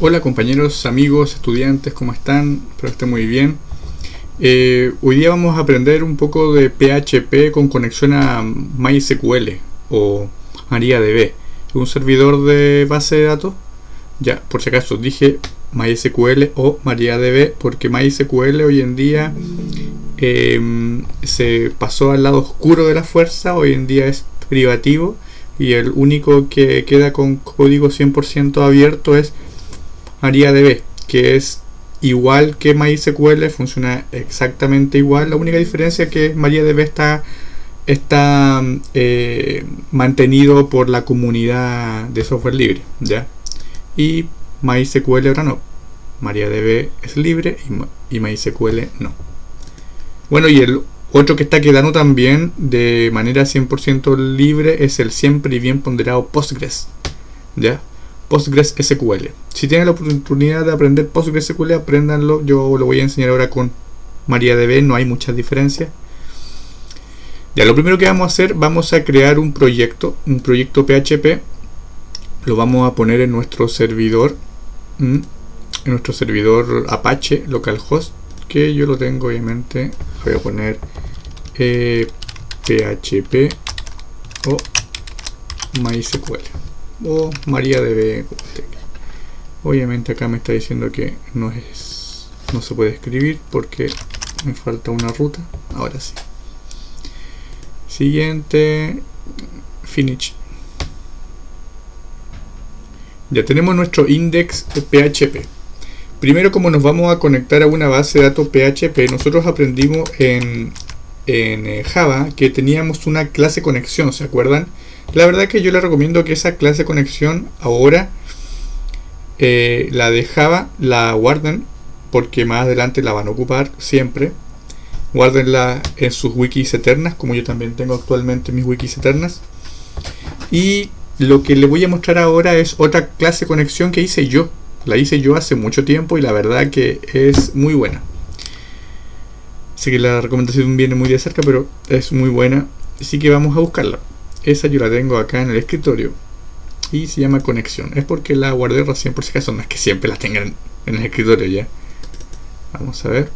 Hola compañeros, amigos, estudiantes, ¿cómo están? Espero que estén muy bien. Hoy día vamos a aprender un poco de PHP con conexión a MySQL o MariaDB, un servidor de base de datos. Ya, por si acaso dije MySQL o MariaDB porque MySQL hoy en día se pasó al lado oscuro de la fuerza, hoy en día es privativo y el único que queda con código 100% abierto es MariaDB, que es igual que MySQL, funciona exactamente igual. La única diferencia es que MariaDB está mantenido por la comunidad de software libre, ¿ya? Y MySQL ahora no. MariaDB es libre y MySQL no. Bueno, y el otro que está quedando también de manera 100% libre es el siempre y bien ponderado Postgres, ¿ya? PostgreSQL. Si tienen la oportunidad de aprender PostgreSQL, apréndanlo. Yo lo voy a enseñar ahora con MariaDB, no hay muchas diferencias. Ya, lo primero que vamos a hacer, vamos a crear un proyecto PHP. Lo vamos a poner en nuestro servidor, Apache localhost, que yo lo tengo obviamente. Voy a poner PHP o MySQL o MariaDB. Obviamente acá me está diciendo que no se puede escribir porque me falta una ruta. Ahora sí. Siguiente, finish. Ya tenemos nuestro index PHP. Primero, como nos vamos a conectar a una base de datos PHP, nosotros aprendimos en Java que teníamos una clase conexión, ¿se acuerdan? La verdad que yo les recomiendo que esa clase conexión ahora, la de Java, la guarden, porque más adelante la van a ocupar siempre. Guárdenla en sus wikis eternas, como yo también tengo actualmente mis wikis eternas. Y lo que les voy a mostrar ahora es otra clase conexión que hice yo. La hice yo hace mucho tiempo y la verdad que es muy buena. Sé que la recomendación viene muy de cerca, pero es muy buena. Así que vamos a buscarla. Esa yo la tengo acá en el escritorio y se llama conexión. Es porque la guardé recién, por si acaso, no es que siempre la tengan en el escritorio ya. Vamos a ver.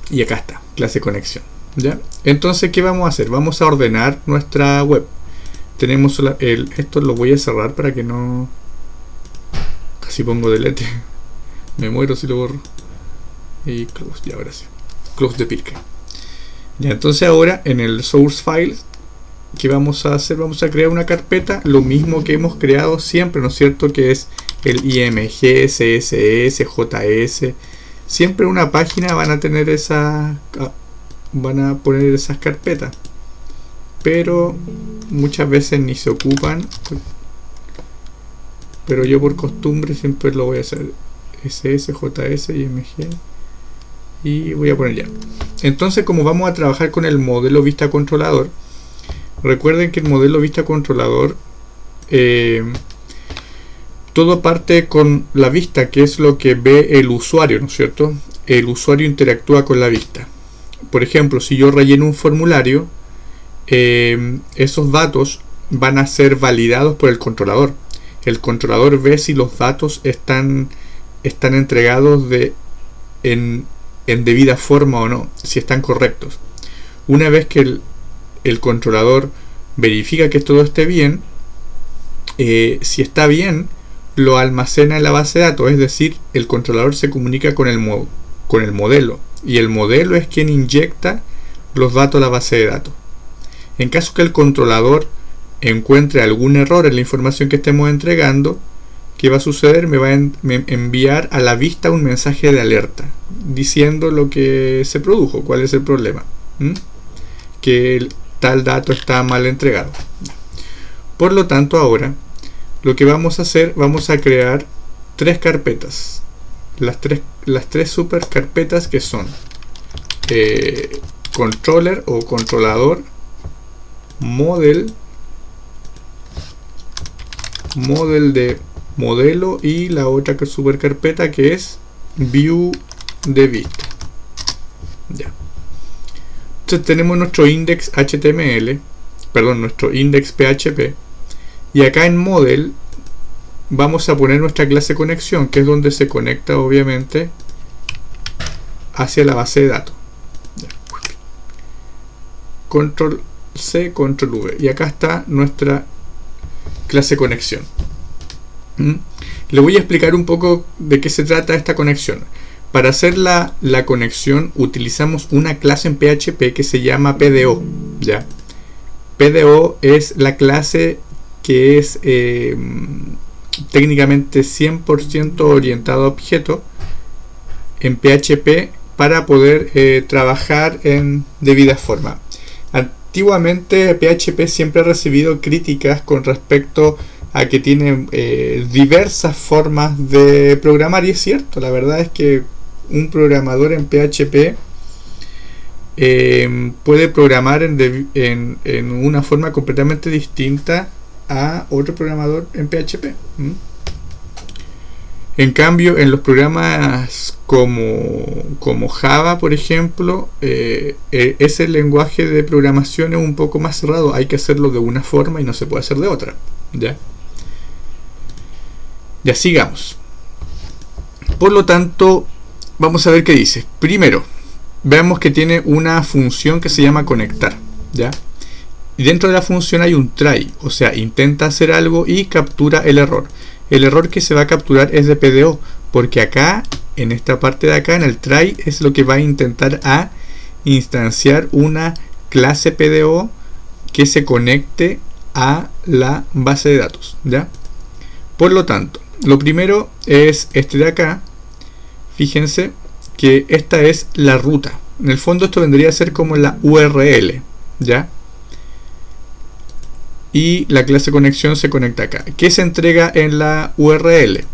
Y acá está, clase conexión, ¿ya? Entonces, ¿qué vamos a hacer? Vamos a ordenar nuestra web. Tenemos esto lo voy a cerrar para que no... Casi pongo delete. Me muero si lo borro. Y close, ya ahora sí. Close de pirca. Ya, entonces ahora en el source files, ¿qué vamos a hacer? Vamos a crear una carpeta, lo mismo que hemos creado siempre, ¿no es cierto? Que es el IMG, CSS, JS. Siempre en una página van a tener van a poner esas carpetas, pero muchas veces ni se ocupan. Pero yo por costumbre siempre lo voy a hacer. SS, JS, IMG. Y voy a poner ya. Entonces, como vamos a trabajar con el modelo vista controlador, recuerden que el modelo vista controlador todo parte con la vista, que es lo que ve el usuario, ¿no es cierto? El usuario interactúa con la vista. Por ejemplo, si yo relleno un formulario, esos datos van a ser validados por el controlador. El controlador ve si los datos están entregados en debida forma o no, si están correctos. Una vez que el controlador verifica que todo esté bien, si está bien, lo almacena en la base de datos, es decir, el controlador se comunica con el modelo y el modelo es quien inyecta los datos a la base de datos. En caso que el controlador encuentre algún error en la información que estemos entregando, ¿qué va a suceder? Me va a enviar a la vista un mensaje de alerta diciendo lo que se produjo, cuál es el problema, que tal dato está mal entregado. Por lo tanto, ahora lo que vamos a hacer, vamos a crear tres carpetas, las tres super carpetas que son controller o controlador, model de modelo y la otra super carpeta que es view de vista. Ya. Entonces tenemos nuestro index HTML, perdón, nuestro index PHP, y acá en model vamos a poner nuestra clase conexión, que es donde se conecta obviamente hacia la base de datos. Control C, Control V, y acá está nuestra clase conexión. Le voy a explicar un poco de qué se trata esta conexión. Para hacer la conexión utilizamos una clase en PHP que se llama PDO, ¿ya? PDO es la clase que es técnicamente 100% orientado a objeto en PHP para poder trabajar en debida forma. Antiguamente PHP siempre ha recibido críticas con respecto a que tiene diversas formas de programar, y es cierto, la verdad es que un programador en PHP puede programar en una forma completamente distinta a otro programador en PHP. En cambio, en los programas como Java, por ejemplo, ese lenguaje de programación es un poco más cerrado. Hay que hacerlo de una forma y no se puede hacer de otra. Ya sigamos. Por lo tanto, vamos a ver qué dice. Primero, veamos que tiene una función que se llama conectar, ¿ya? Y dentro de la función hay un try, o sea, intenta hacer algo y captura el error. El error que se va a capturar es de PDO, porque acá, en esta parte de acá, en el try, es lo que va a intentar a instanciar una clase PDO que se conecte a la base de datos, ¿ya? Por lo tanto, lo primero es este de acá. Fíjense que esta es la ruta. En el fondo esto vendría a ser como la URL, ¿ya? Y la clase conexión se conecta acá. ¿Qué se entrega en la URL?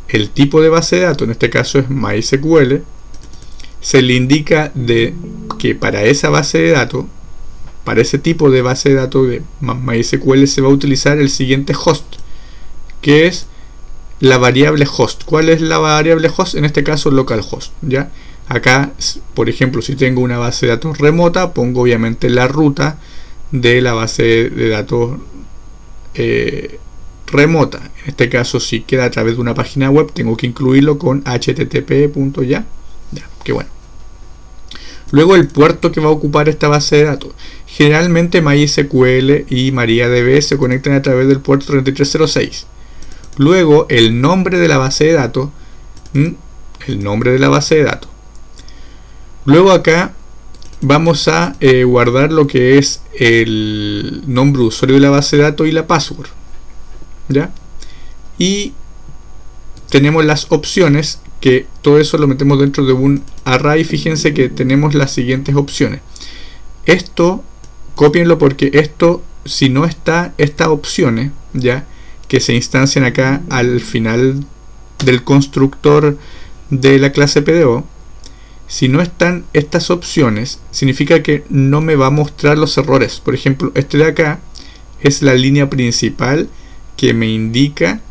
El tipo de base de datos, en este caso es MySQL. Se le indica que para esa base de datos, para ese tipo de base de datos de MySQL, se va a utilizar el siguiente host, que es la variable host. ¿Cuál es la variable host? En este caso localhost, ¿ya? Acá, por ejemplo, si tengo una base de datos remota, pongo obviamente la ruta de la base de datos remota. En este caso, si queda a través de una página web, tengo que incluirlo con http.ya. Qué bueno. Luego el puerto que va a ocupar esta base de datos. Generalmente MySQL y MariaDB se conectan a través del puerto 3306. Luego el nombre de la base de datos. El nombre de la base de datos. Luego acá vamos a guardar lo que es el nombre de usuario de la base de datos y la password, ¿ya? Y tenemos las opciones, que todo eso lo metemos dentro de un array. Fíjense que tenemos las siguientes opciones. Esto, cópienlo, porque esto, si no está estas opciones, ¿ya?, que se instancian acá al final del constructor de la clase PDO, si no están estas opciones, significa que no me va a mostrar los errores. Por ejemplo, este de acá es la línea principal que me indica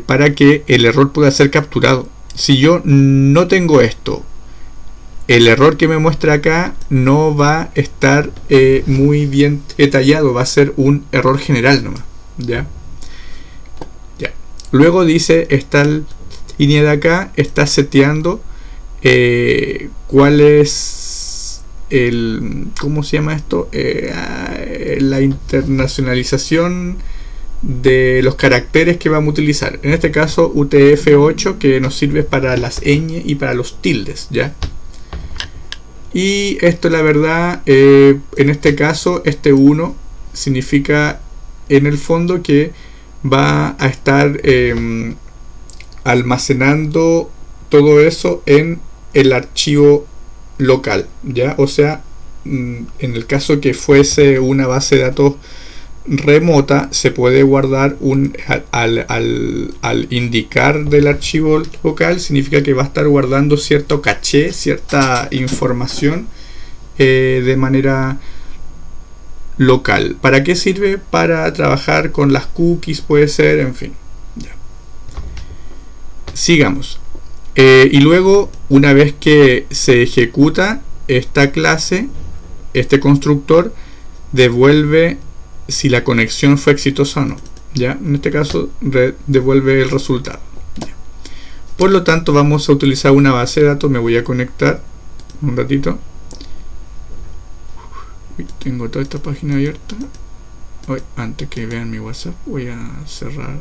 para que el error pueda ser capturado. Si yo no tengo esto, el error que me muestra acá no va a estar muy bien detallado, va a ser un error general nomás, ¿ya? Luego dice, esta línea de acá está seteando cuál es ¿cómo se llama esto? La internacionalización de los caracteres que vamos a utilizar. En este caso UTF-8, que nos sirve para las ñ y para los tildes, ¿ya? Y esto, la verdad, en este caso, este 1 significa en el fondo que va a estar almacenando todo eso en el archivo local, ¿ya? O sea, en el caso que fuese una base de datos remota, se puede guardar al indicar del archivo local, significa que va a estar guardando cierto caché, cierta información de manera local. ¿Para qué sirve? Para trabajar con las cookies, puede ser, en fin. Ya. Sigamos. Y luego, una vez que se ejecuta esta clase, este constructor devuelve si la conexión fue exitosa o no, ya, en este caso devuelve el resultado. Ya. Por lo tanto vamos a utilizar una base de datos. Me voy a conectar un ratito. Uy, tengo toda esta página abierta. Hoy, antes que vean mi WhatsApp, voy a cerrar.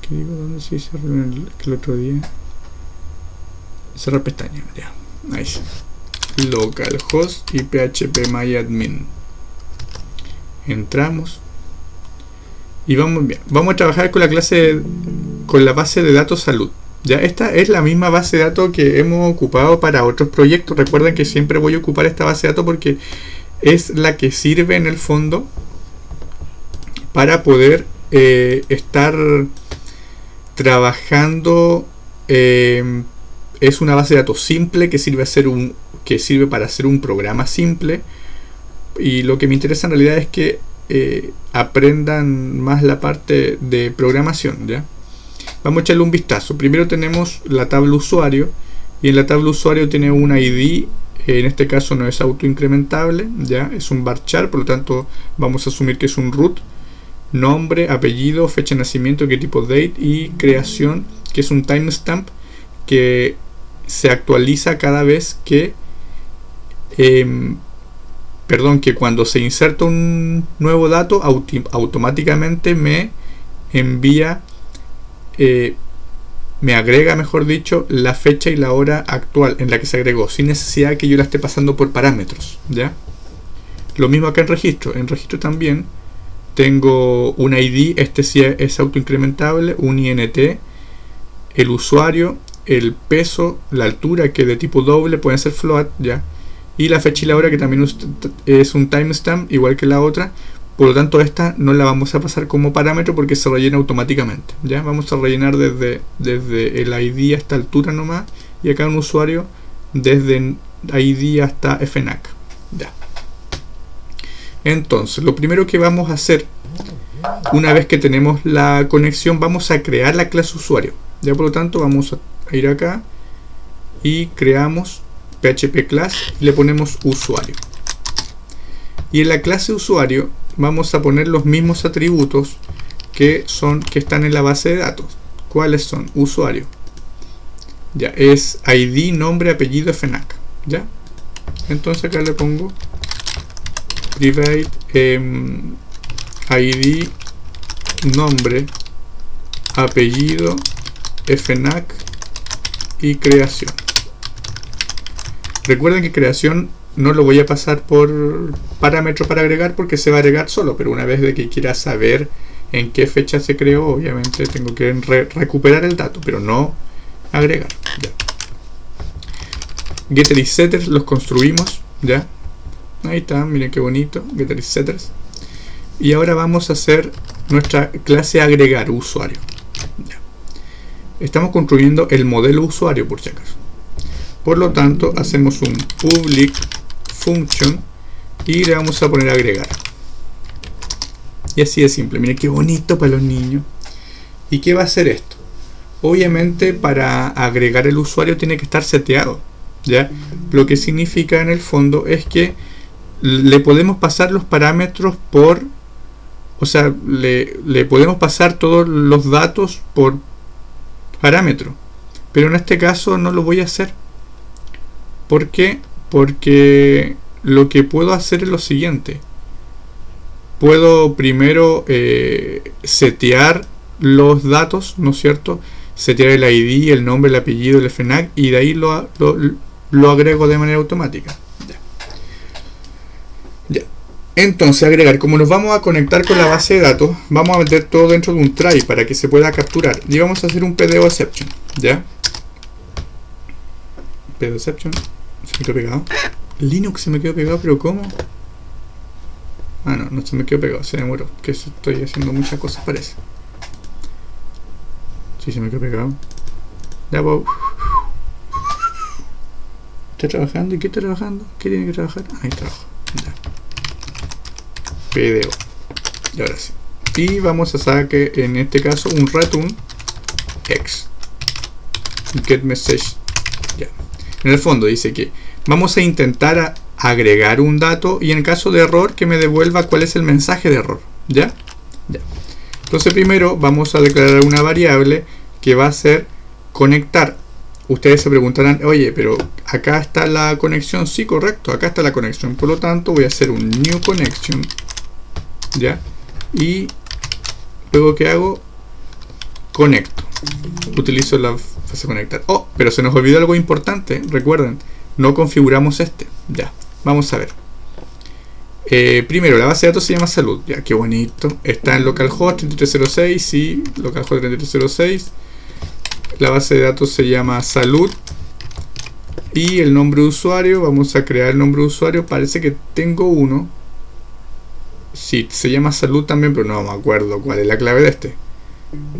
¿Qué digo? ¿Dónde sí cerré el otro día? Cerrar pestaña, ya. Nice. Localhost y phpMyAdmin. Entramos y vamos bien. Vamos a trabajar con la clase con la base de datos salud. Ya, esta es la misma base de datos que hemos ocupado para otros proyectos. Recuerden que siempre voy a ocupar esta base de datos porque es la que sirve en el fondo para poder estar trabajando. Es una base de datos simple que sirve para hacer un programa simple, y lo que me interesa en realidad es que aprendan más la parte de programación. ¿Ya? Vamos a echarle un vistazo. Primero tenemos la tabla usuario, y en la tabla usuario tiene un ID. En este caso no es autoincrementable, ya es un varchar, por lo tanto vamos a asumir que es un root. Nombre, apellido, fecha de nacimiento, que tipo date, y creación, que es un timestamp que se actualiza cada vez que que cuando se inserta un nuevo dato automáticamente me envía, me agrega, mejor dicho, la fecha y la hora actual en la que se agregó, sin necesidad de que yo la esté pasando por parámetros. ¿Ya? Lo mismo acá en registro. En registro también tengo un ID, este sí es autoincrementable, un INT, el usuario, el peso, la altura, que de tipo doble, pueden ser float, ya, y la fecha y la hora, que también es un timestamp igual que la otra. Por lo tanto, esta no la vamos a pasar como parámetro porque se rellena automáticamente. ¿Ya? Vamos a rellenar desde el ID hasta altura nomás, y acá un usuario desde ID hasta FNAC. ¿Ya? Entonces, lo primero que vamos a hacer, una vez que tenemos la conexión, vamos a crear la clase usuario. Ya, por lo tanto, vamos a ir acá y creamos PHP class y le ponemos usuario. Y en la clase usuario vamos a poner los mismos atributos que están en la base de datos. ¿Cuáles son? Usuario. Ya, es ID, nombre, apellido, FNAC. ¿Ya? Entonces acá le pongo private ID, nombre, apellido, FNAC y creación. Recuerden que creación no lo voy a pasar por parámetro para agregar porque se va a agregar solo, pero una vez de que quiera saber en qué fecha se creó, obviamente tengo que recuperar el dato, pero no agregar. Ya. Getter y setters los construimos, ya. Ahí está, miren qué bonito, getter y setters. Y ahora vamos a hacer nuestra clase agregar usuario. Ya. Estamos construyendo el modelo usuario, por si acaso. Por lo tanto, hacemos un public function y le vamos a poner agregar. Y así de simple. Miren qué bonito para los niños. ¿Y qué va a hacer esto? Obviamente, para agregar el usuario tiene que estar seteado, ¿ya? Lo que significa en el fondo es que le podemos pasar los parámetros por... O sea, le podemos pasar todos los datos por parámetro. Pero en este caso no lo voy a hacer. ¿Por qué? Porque lo que puedo hacer es lo siguiente. Puedo primero setear los datos, ¿no es cierto? Setear el ID, el nombre, el apellido, el FNAC, y de ahí lo agrego de manera automática. Ya. Entonces, agregar. Como nos vamos a conectar con la base de datos, vamos a meter todo dentro de un try para que se pueda capturar. Y vamos a hacer un PDO exception. ¿Ya? PDO exception. Se me quedó pegado. Linux se me quedó pegado, pero ¿cómo? Ah, no se me quedó pegado, se demoró. Que estoy haciendo muchas cosas, parece. Sí, se me quedó pegado. Ya, pues. ¿Está trabajando? ¿Y qué está trabajando? ¿Qué tiene que trabajar? Ahí trabajo. Ya. PDO. Y ahora sí. Y vamos a sacar, en este caso, un return X. Get message. Ya. En el fondo dice que vamos a intentar agregar un dato y en caso de error que me devuelva cuál es el mensaje de error. ¿Ya? Entonces primero vamos a declarar una variable que va a ser conectar. Ustedes se preguntarán, oye, pero acá está la conexión. Sí, correcto, acá está la conexión. Por lo tanto voy a hacer un new connection, ¿ya? Y luego que hago, conecto. Utilizo la fase conectar. Oh, pero se nos olvidó algo importante. Recuerden, no configuramos este. Ya, vamos a ver. Primero, la base de datos se llama salud. Ya, qué bonito. Está en localhost 3306. Sí, localhost 3306. La base de datos se llama salud. Y el nombre de usuario, vamos a crear el nombre de usuario. Parece que tengo uno. Sí, se llama salud también, pero no me acuerdo cuál es la clave de este.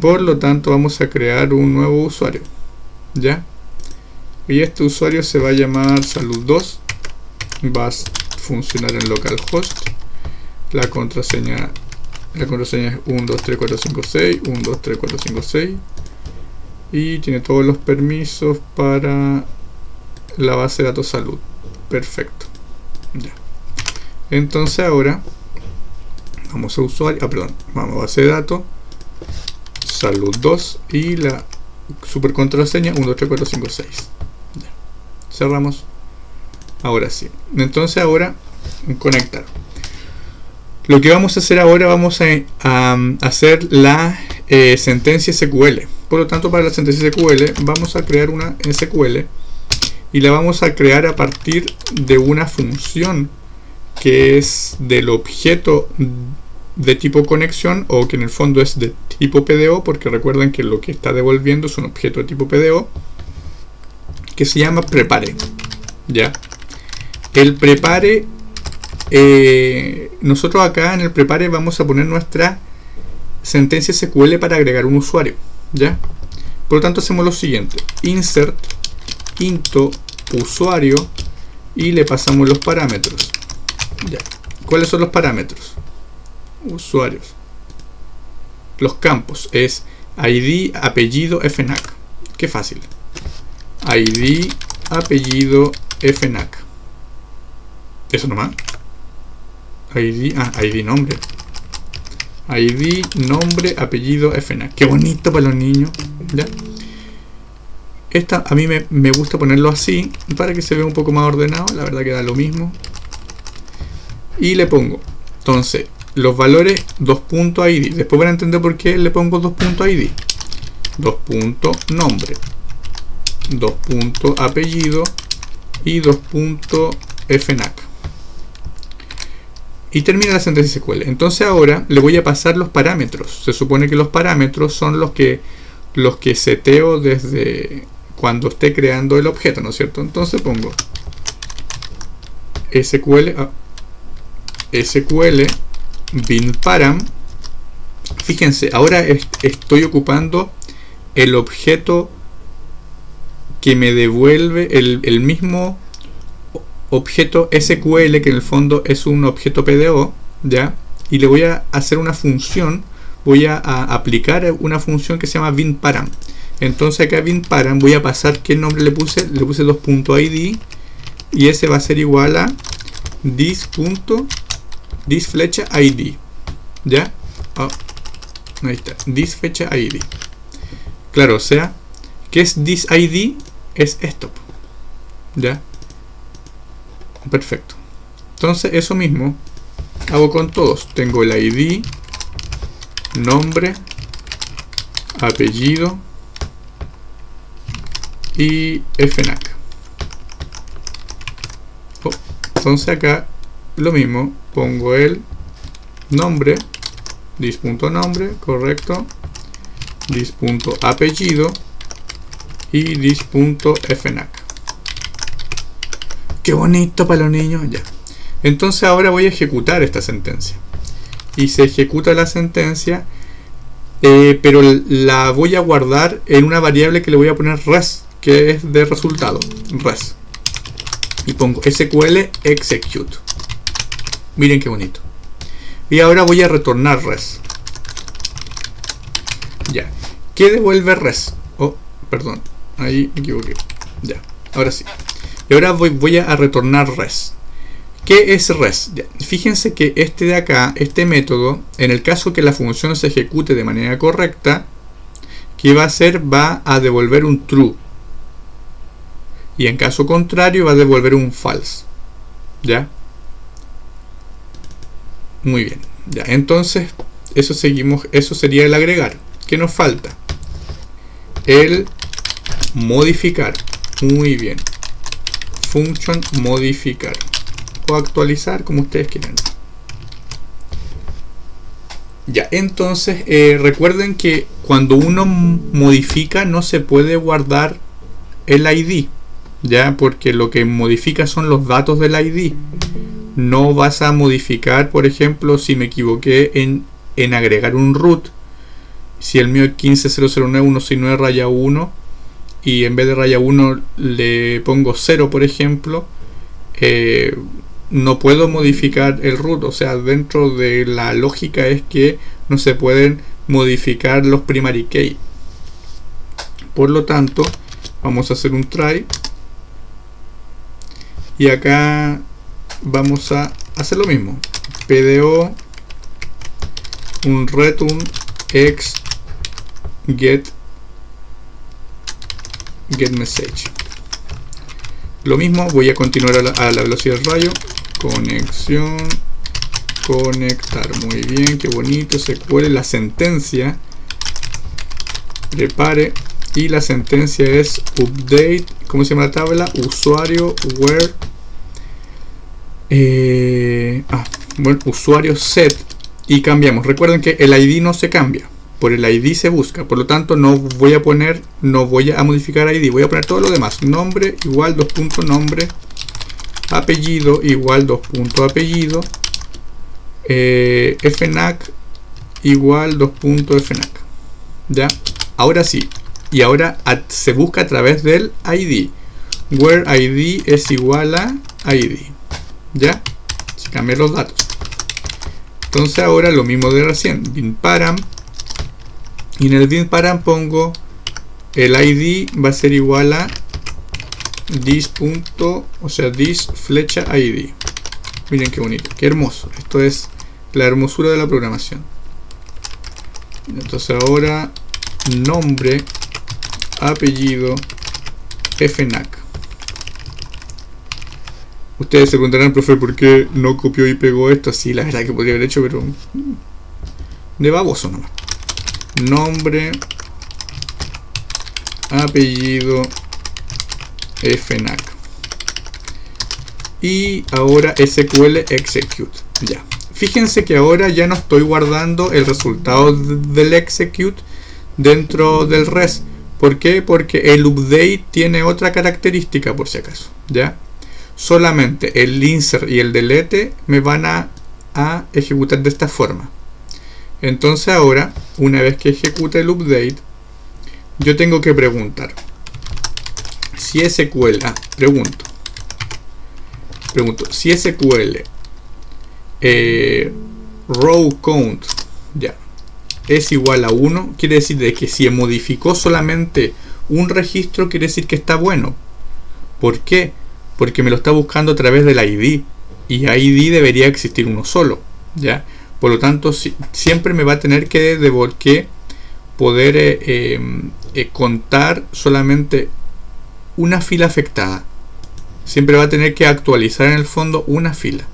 Por lo tanto, vamos a crear un nuevo usuario. ¿Ya? Y este usuario se va a llamar salud2. Va a funcionar en localhost. La contraseña es 123456. 123456. Y tiene todos los permisos para la base de datos salud. Perfecto. Ya. Entonces ahora vamos a usuario. Vamos a base de datos salud2 y la super contraseña 123456. Ya. Cerramos. Ahora sí. Entonces ahora conectar. Lo que vamos a hacer ahora, vamos a hacer la sentencia SQL. Por lo tanto, para la sentencia SQL vamos a crear una SQL y la vamos a crear a partir de una función que es del objeto de tipo conexión, o que en el fondo es de tipo PDO, porque recuerden que lo que está devolviendo es un objeto de tipo PDO que se llama prepare. ¿Ya? El prepare, nosotros acá en el prepare vamos a poner nuestra sentencia SQL para agregar un usuario. ¿Ya? Por lo tanto hacemos lo siguiente: insert into usuario y le pasamos los parámetros. ¿Ya? ¿Cuáles son los parámetros? Usuarios. Los campos es ID, apellido, FNAC. Qué fácil. ID, apellido, FNAC. Eso nomás. ID, ID nombre. ID, nombre, apellido, FNAC. Qué bonito para los niños. ¿Ya? Esta a mí me gusta ponerlo así para que se vea un poco más ordenado. La verdad que da lo mismo. Y le pongo, entonces, los valores 2.id. Después van a entender por qué le pongo 2.id. 2.nombre, 2.apellido y 2.fnac. Y termina la sentencia SQL. Entonces ahora le voy a pasar los parámetros. Se supone que los parámetros son los que seteo desde cuando esté creando el objeto, ¿no es cierto? Entonces pongo SQL bin param. Fíjense, ahora estoy ocupando el objeto que me devuelve el mismo objeto SQL, que en el fondo es un objeto PDO, ¿ya? Y le voy a hacer una función, voy a aplicar una función que se llama bin param. Entonces acá bin param voy a pasar, ¿qué nombre le puse? Le puse 2.id y ese va a ser igual a this flecha id, ¿ya? Oh, ahí está, this flecha id. Claro, o sea, ¿qué es this id? Es esto, ¿ya? Perfecto. Entonces eso mismo hago con todos. Tengo el id, nombre, apellido y fnac. Oh, entonces acá lo mismo, pongo el nombre, this.nombre, correcto, this.apellido y this.fnac. Qué bonito para los niños. Ya. Entonces ahora voy a ejecutar esta sentencia. Y se ejecuta la sentencia, pero la voy a guardar en una variable que le voy a poner res, que es de resultado, res. Y pongo SQL execute. Miren qué bonito. Y ahora voy a retornar res. Ya. ¿Qué devuelve res? Oh, perdón. Ahí me equivoqué. Ya. Ahora sí. Y ahora voy a retornar res. ¿Qué es res? Ya, fíjense que este de acá, este método, en el caso que la función se ejecute de manera correcta, ¿qué va a hacer? Va a devolver un true. Y en caso contrario va a devolver un false. ¿Ya? Muy bien. Ya, entonces eso sería el agregar. ¿Qué nos falta? El modificar. Muy bien. Function modificar. O actualizar, como ustedes quieran. Ya, entonces recuerden que cuando uno modifica no se puede guardar el ID. Ya, porque lo que modifica son los datos del ID. No vas a modificar, por ejemplo, si me equivoqué en agregar un root. Si el mío es 15.009.169/1 y en vez de raya 1 le pongo 0, por ejemplo, no puedo modificar el root. O sea, dentro de la lógica es que no se pueden modificar los primary key. Por lo tanto, vamos a hacer un try. Y acá vamos a hacer lo mismo. PDO un return x get message. Lo mismo, voy a continuar a la velocidad del rayo. Conexión, conectar. Muy bien, qué bonito. SQL, la sentencia. Prepare. Y la sentencia es update. ¿Cómo se llama la tabla? Usuario where. Bueno, usuario set. Y cambiamos. Recuerden que el ID no se cambia. Por el ID se busca. Por lo tanto, no voy a modificar ID. Voy a poner todo lo demás. Nombre igual nombre. Apellido igual apellido. FNAC igual FNAC. Ya. Ahora sí. Y ahora se busca a través del ID. Where ID es igual a ID. Ya. Se cambian los datos. Entonces ahora lo mismo de recién. Bin param. Y en el bin param pongo el ID va a ser igual a this punto, o sea, this flecha ID. Miren qué bonito, qué hermoso. Esto es la hermosura de la programación. Entonces ahora nombre, apellido, FNAC. Ustedes se preguntarán, profe, ¿por qué no copió y pegó esto? Sí, la verdad que podría haber hecho, pero de baboso nomás. Nombre, apellido, FNAC. Y ahora SQL execute. Ya. Fíjense que ahora ya no estoy guardando el resultado del execute dentro del res. ¿Por qué? Porque el update tiene otra característica, por si acaso. ¿Ya? Solamente el insert y el delete me van a ejecutar de esta forma. Entonces ahora, una vez que ejecute el update, yo tengo que preguntar si SQL, pregunto si SQL row count ya es igual a 1, quiere decir de que si modificó solamente un registro, quiere decir que está bueno. ¿Por qué? Porque me lo está buscando a través del ID, y ID debería existir uno solo, ¿ya? Por lo tanto, siempre me va a tener que poder contar solamente una fila afectada. Siempre va a tener que actualizar en el fondo una fila,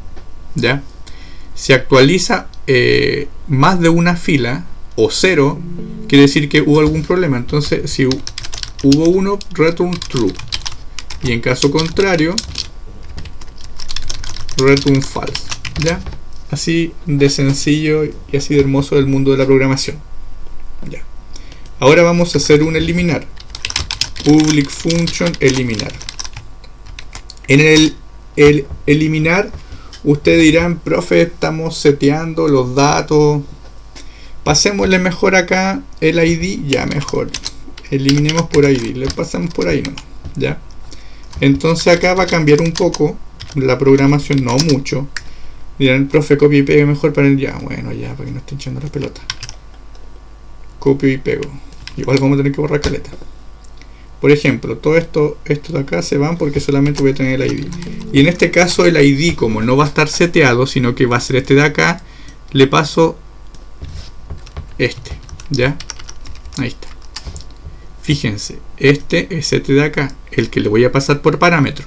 ¿ya? Si actualiza más de una fila o 0, quiere decir que hubo algún problema. Entonces, si hubo 1, return true. Y en caso contrario, return false, ¿ya? Así de sencillo y así de hermoso el mundo de la programación. Ya. Ahora vamos a hacer un eliminar. Public function eliminar. En el eliminar, ustedes dirán, profe, estamos seteando los datos. Pasémosle mejor acá el ID, ya mejor. Eliminemos por ID, le pasamos por ahí nomás, ¿ya? Entonces acá va a cambiar un poco la programación, no mucho. Dirán, profe, copio y pego mejor para el... Ya, bueno, ya, para que no esté echando la pelota. Copio y pego. Igual vamos a tener que borrar caleta. Por ejemplo, todo esto de acá se van porque solamente voy a tener el ID. Y en este caso el ID, como no va a estar seteado, sino que va a ser este de acá, le paso este, ¿ya? Ahí está. Fíjense, este es este de acá, el que le voy a pasar por parámetro.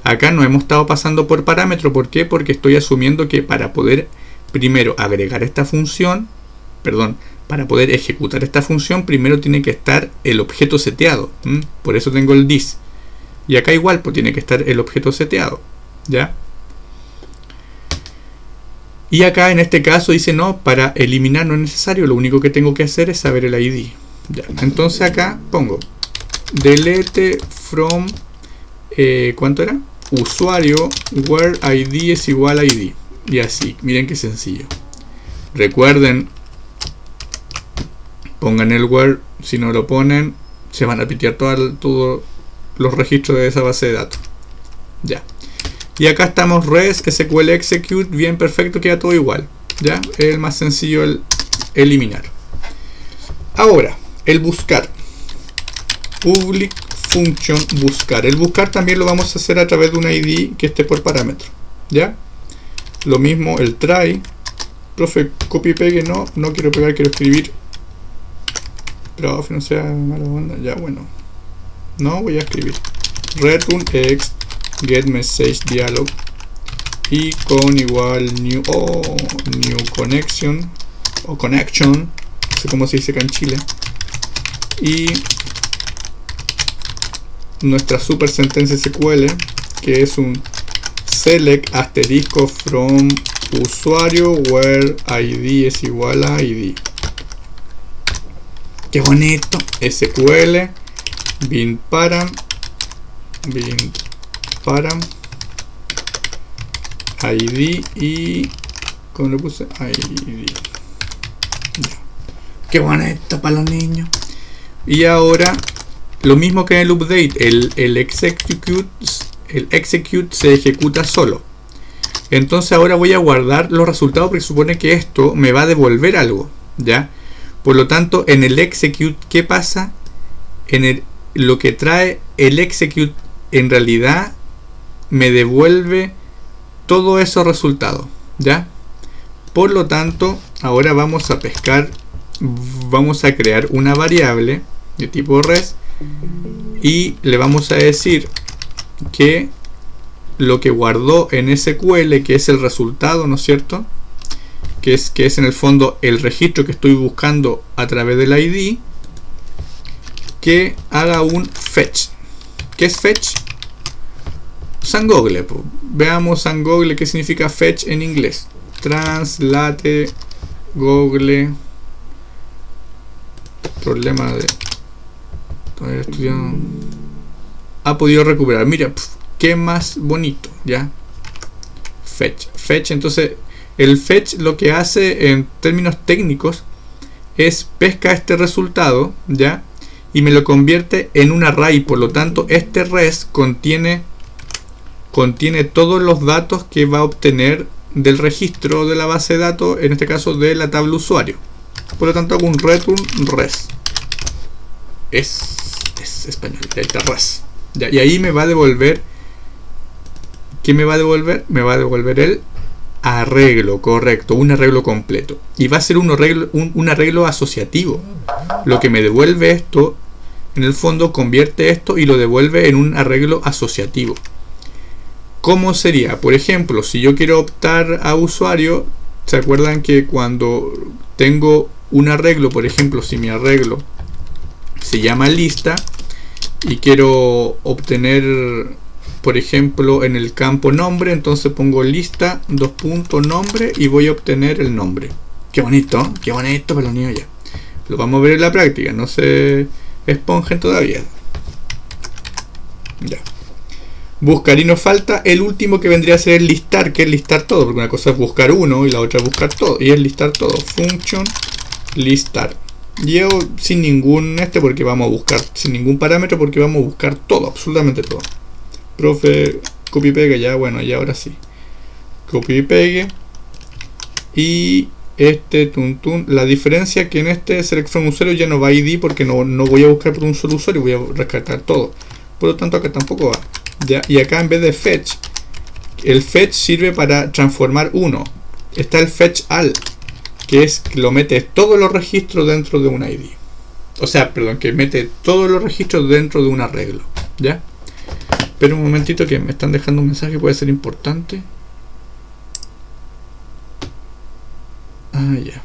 Acá no hemos estado pasando por parámetro, ¿por qué? Porque estoy asumiendo que para poder primero agregar esta función, para poder ejecutar esta función, primero tiene que estar el objeto seteado. Por eso tengo el this. Y acá igual, pues tiene que estar el objeto seteado, ¿ya? Y acá en este caso dice no, para eliminar no es necesario, lo único que tengo que hacer es saber el ID. Ya. Entonces acá pongo delete from ¿cuánto era? Usuario where ID es igual a ID. Y así, miren qué sencillo. Recuerden, pongan el where, si no lo ponen se van a pitear todos los registros de esa base de datos. Ya. Y acá estamos res SQL execute, bien, perfecto, queda todo igual. Ya, es el más sencillo el eliminar. Ahora, el buscar. Public function buscar. El buscar también lo vamos a hacer a través de una ID que esté por parámetro. Ya. Lo mismo el try. Profe, copy pegue, no quiero pegar, quiero escribir. Profe, no sea mala onda. Ya, bueno. No voy a escribir. Return x get message dialog y con igual new connection o connection, no sé cómo se dice acá en Chile, y nuestra super sentencia SQL, que es un select asterisco from usuario where ID es igual a ID. Qué bonito. SQL bin param ID y ¿cómo le puse? ID. Ya. Qué bonito para los niños. Y ahora lo mismo que en el update, el execute se ejecuta solo. Entonces ahora voy a guardar los resultados porque supone que esto me va a devolver algo, ¿ya? Por lo tanto, en el execute, ¿qué pasa? Lo que trae el execute en realidad me devuelve todos esos resultados, ¿ya? Por lo tanto, ahora vamos a pescar, vamos a crear una variable de tipo res y le vamos a decir que lo que guardó en SQL, que es el resultado, ¿no es cierto? Que es en el fondo el registro que estoy buscando a través del ID, que haga un fetch. ¿Qué es fetch? San Google, pues. Veamos San Google qué significa fetch en inglés. Translate Google. Problema de todavía estudiando. Ha podido recuperar. Mira, qué más bonito, ¿ya? Fetch. Entonces, el fetch lo que hace en términos técnicos es pesca este resultado, ¿ya? Y me lo convierte en un array. Por lo tanto, este res contiene todos los datos que va a obtener del registro de la base de datos, en este caso de la tabla usuario. Por lo tanto, hago un return res. Es español, ahí está res. Ya, y ahí me va a devolver. ¿Qué me va a devolver? Me va a devolver el arreglo, correcto, un arreglo completo. Y va a ser un arreglo asociativo. Lo que me devuelve esto, en el fondo convierte esto y lo devuelve en un arreglo asociativo. ¿Cómo sería? Por ejemplo, si yo quiero optar a usuario, ¿se acuerdan que cuando tengo un arreglo, por ejemplo, si mi arreglo se llama lista y quiero obtener, por ejemplo, en el campo nombre, entonces pongo lista, nombre y voy a obtener el nombre. Qué bonito para los niños ya. Lo vamos a ver en la práctica, no se esponjen todavía. Ya. Buscar, y nos falta el último que vendría a ser el listar, que es listar todo, porque una cosa es buscar uno y la otra es buscar todo, y es listar todo. Function listar. Llevo sin ningún porque vamos a buscar, sin ningún parámetro, porque vamos a buscar todo, absolutamente todo. Profe, copy pegue, ya, bueno, ya ahora sí. Copy y pegue. Y La diferencia que en este select from usuario ya no va ID porque no voy a buscar por un solo usuario, voy a rescatar todo. Por lo tanto acá tampoco va. ¿Ya? Y acá en vez de fetch, el fetch sirve para transformar uno. Está el fetch all, que es que lo mete todos los registros dentro de un ID. O sea, perdón, que mete todos los registros dentro de un arreglo. ¿Ya? Pero un momentito que me están dejando un mensaje que puede ser importante. Ah, ya.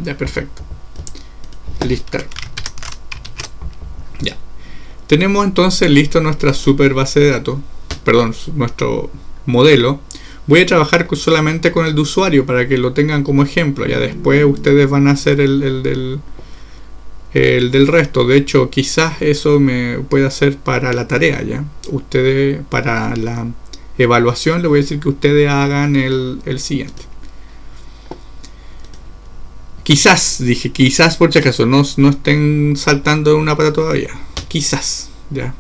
Ya, perfecto. Listar. Ya. Tenemos entonces listo nuestra super base de datos. Perdón, nuestro modelo. Voy a trabajar solamente con el de usuario para que lo tengan como ejemplo. Ya después ustedes van a hacer el del resto. De hecho, quizás eso me puede hacer para la tarea. Ya ustedes, para la evaluación, le voy a decir que ustedes hagan el siguiente. Quizás, dije quizás por si acaso, no estén saltando de una pata todavía. Quizás, ya.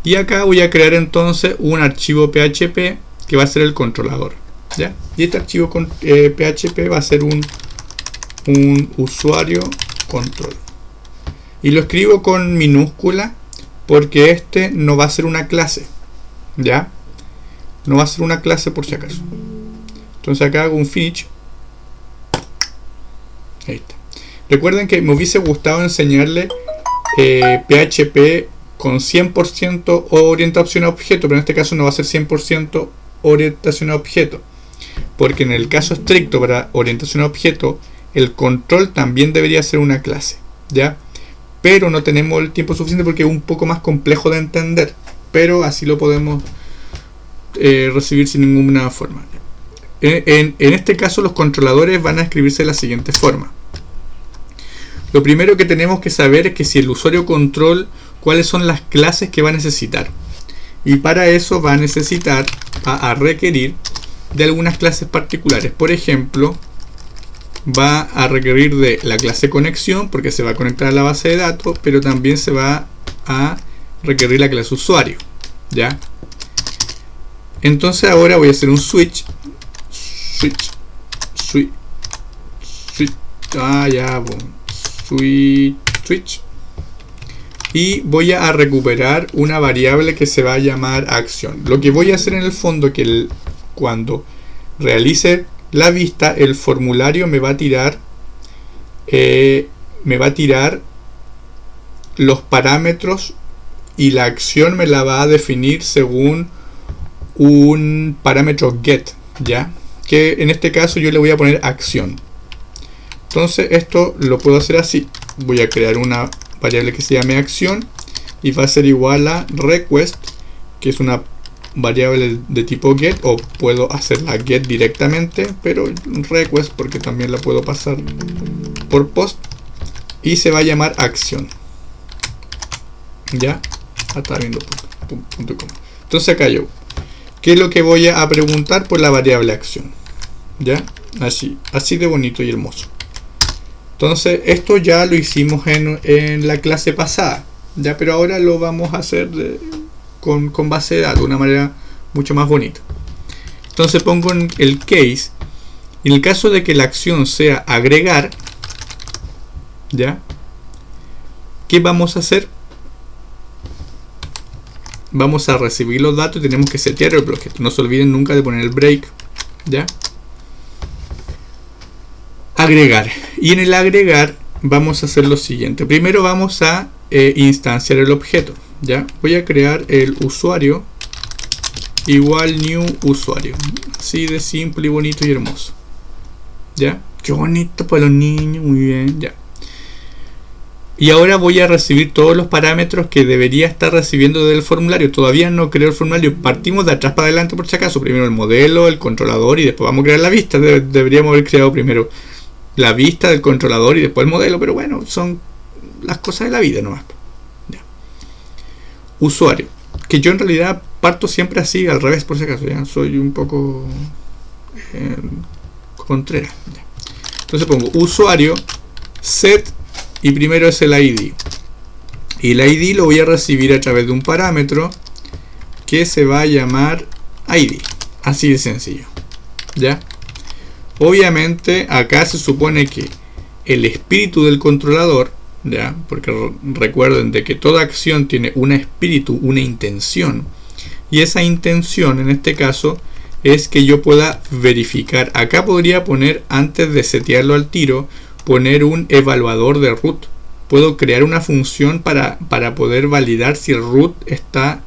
Y acá voy a crear entonces un archivo PHP que va a ser el controlador, ¿ya? Y este archivo con PHP va a ser un usuario control. Y lo escribo con minúscula porque este no va a ser una clase, ¿ya? No va a ser una clase por si acaso. Entonces acá hago un finish. Ahí está. Recuerden que me hubiese gustado enseñarle PHP con 100% orientación a objeto, pero en este caso no va a ser 100% orientación a objeto, porque en el caso estricto para orientación a objeto el control también debería ser una clase, ¿ya? Pero no tenemos el tiempo suficiente porque es un poco más complejo de entender, pero así lo podemos recibir sin ninguna forma. En este caso los controladores van a escribirse de la siguiente forma. Lo primero que tenemos que saber es que si el usuario control, cuáles son las clases que va a necesitar. Y para eso va a necesitar, a requerir de algunas clases particulares. Por ejemplo, va a requerir de la clase conexión porque se va a conectar a la base de datos, pero también se va a requerir la clase usuario, ¿ya? Entonces ahora voy a hacer un switch. Switch. Y voy a recuperar una variable que se va a llamar acción. Lo que voy a hacer en el fondo que cuando realice la vista, el formulario me va a tirar los parámetros y la acción me la va a definir según un parámetro get, ¿ya? Que en este caso yo le voy a poner acción. Entonces esto lo puedo hacer así. Voy a crear una variable que se llame acción y va a ser igual a request, que es una variable de tipo get, o puedo hacerla get directamente, pero request porque también la puedo pasar por post, y se va a llamar acción, ya está viendo punto com. Entonces acá yo, ¿qué es lo que voy a preguntar por la variable acción? Ya, así de bonito y hermoso. Entonces esto ya lo hicimos en la clase pasada, ya, pero ahora lo vamos a hacer con base de datos de una manera mucho más bonita. Entonces pongo en el case, y en el caso de que la acción sea agregar, ya, ¿qué vamos a hacer? Vamos a recibir los datos y tenemos que setear el bloque. No se olviden nunca de poner el break, ya. Agregar, y en el agregar vamos a hacer lo siguiente. Primero vamos a instanciar el objeto, ya. Voy a crear el usuario igual new usuario, así de simple y bonito y hermoso, ya. Qué bonito para los niños, muy bien, ya. Y ahora voy a recibir todos los parámetros que debería estar recibiendo del formulario. Todavía no creo el formulario, partimos de atrás para adelante por si acaso. Primero el modelo, el controlador y después vamos a crear la vista. Deberíamos haber creado primero la vista del controlador y después el modelo, pero bueno, son las cosas de la vida nomás. Ya. Usuario, que yo en realidad parto siempre así, al revés por si acaso, ya soy un poco contrera. Ya. Entonces pongo usuario set y primero es el ID, y el ID lo voy a recibir a través de un parámetro que se va a llamar ID. Así de sencillo. ¿Ya? Obviamente acá se supone que el espíritu del controlador, ¿ya? Porque recuerden de que toda acción tiene un espíritu, una intención. Y esa intención en este caso es que yo pueda verificar. Acá podría poner, antes de setearlo al tiro, poner un evaluador de root. Puedo crear una función para poder validar si el root está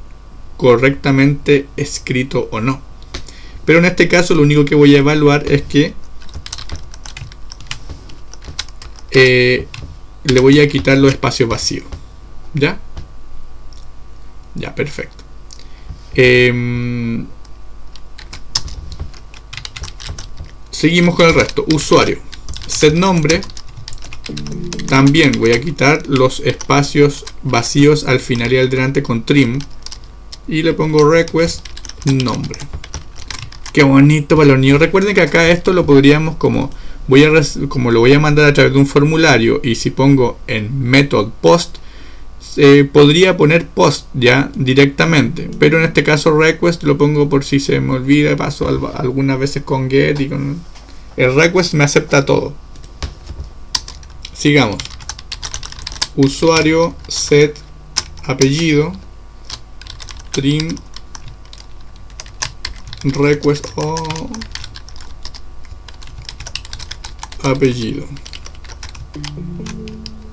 correctamente escrito o no. Pero en este caso lo único que voy a evaluar es que le voy a quitar los espacios vacíos. ¿Ya? Ya, perfecto. Seguimos con el resto. Usuario. Set nombre. También voy a quitar los espacios vacíos al final y al delante con trim. Y le pongo request nombre. Qué bonito para los niños. Recuerden que acá esto lo podríamos como lo voy a mandar a través de un formulario, y si pongo en method post, podría poner post ya directamente, pero en este caso request lo pongo por si se me olvida. Paso algunas veces con get y con el request me acepta todo. Sigamos. Usuario set apellido trim request apellido.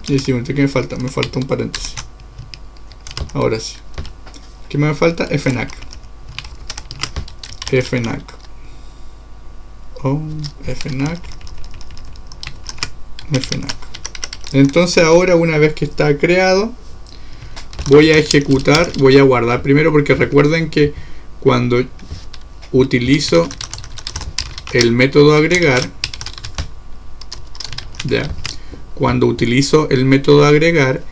Y decimos, ¿qué me falta? Me falta un paréntesis. Ahora sí. ¿Qué me falta? fnac. fnac. fnac. Entonces ahora, una vez que está creado, voy a ejecutar, voy a guardar primero, porque recuerden que cuando utilizo el método agregar, ya, cuando utilizo el método agregar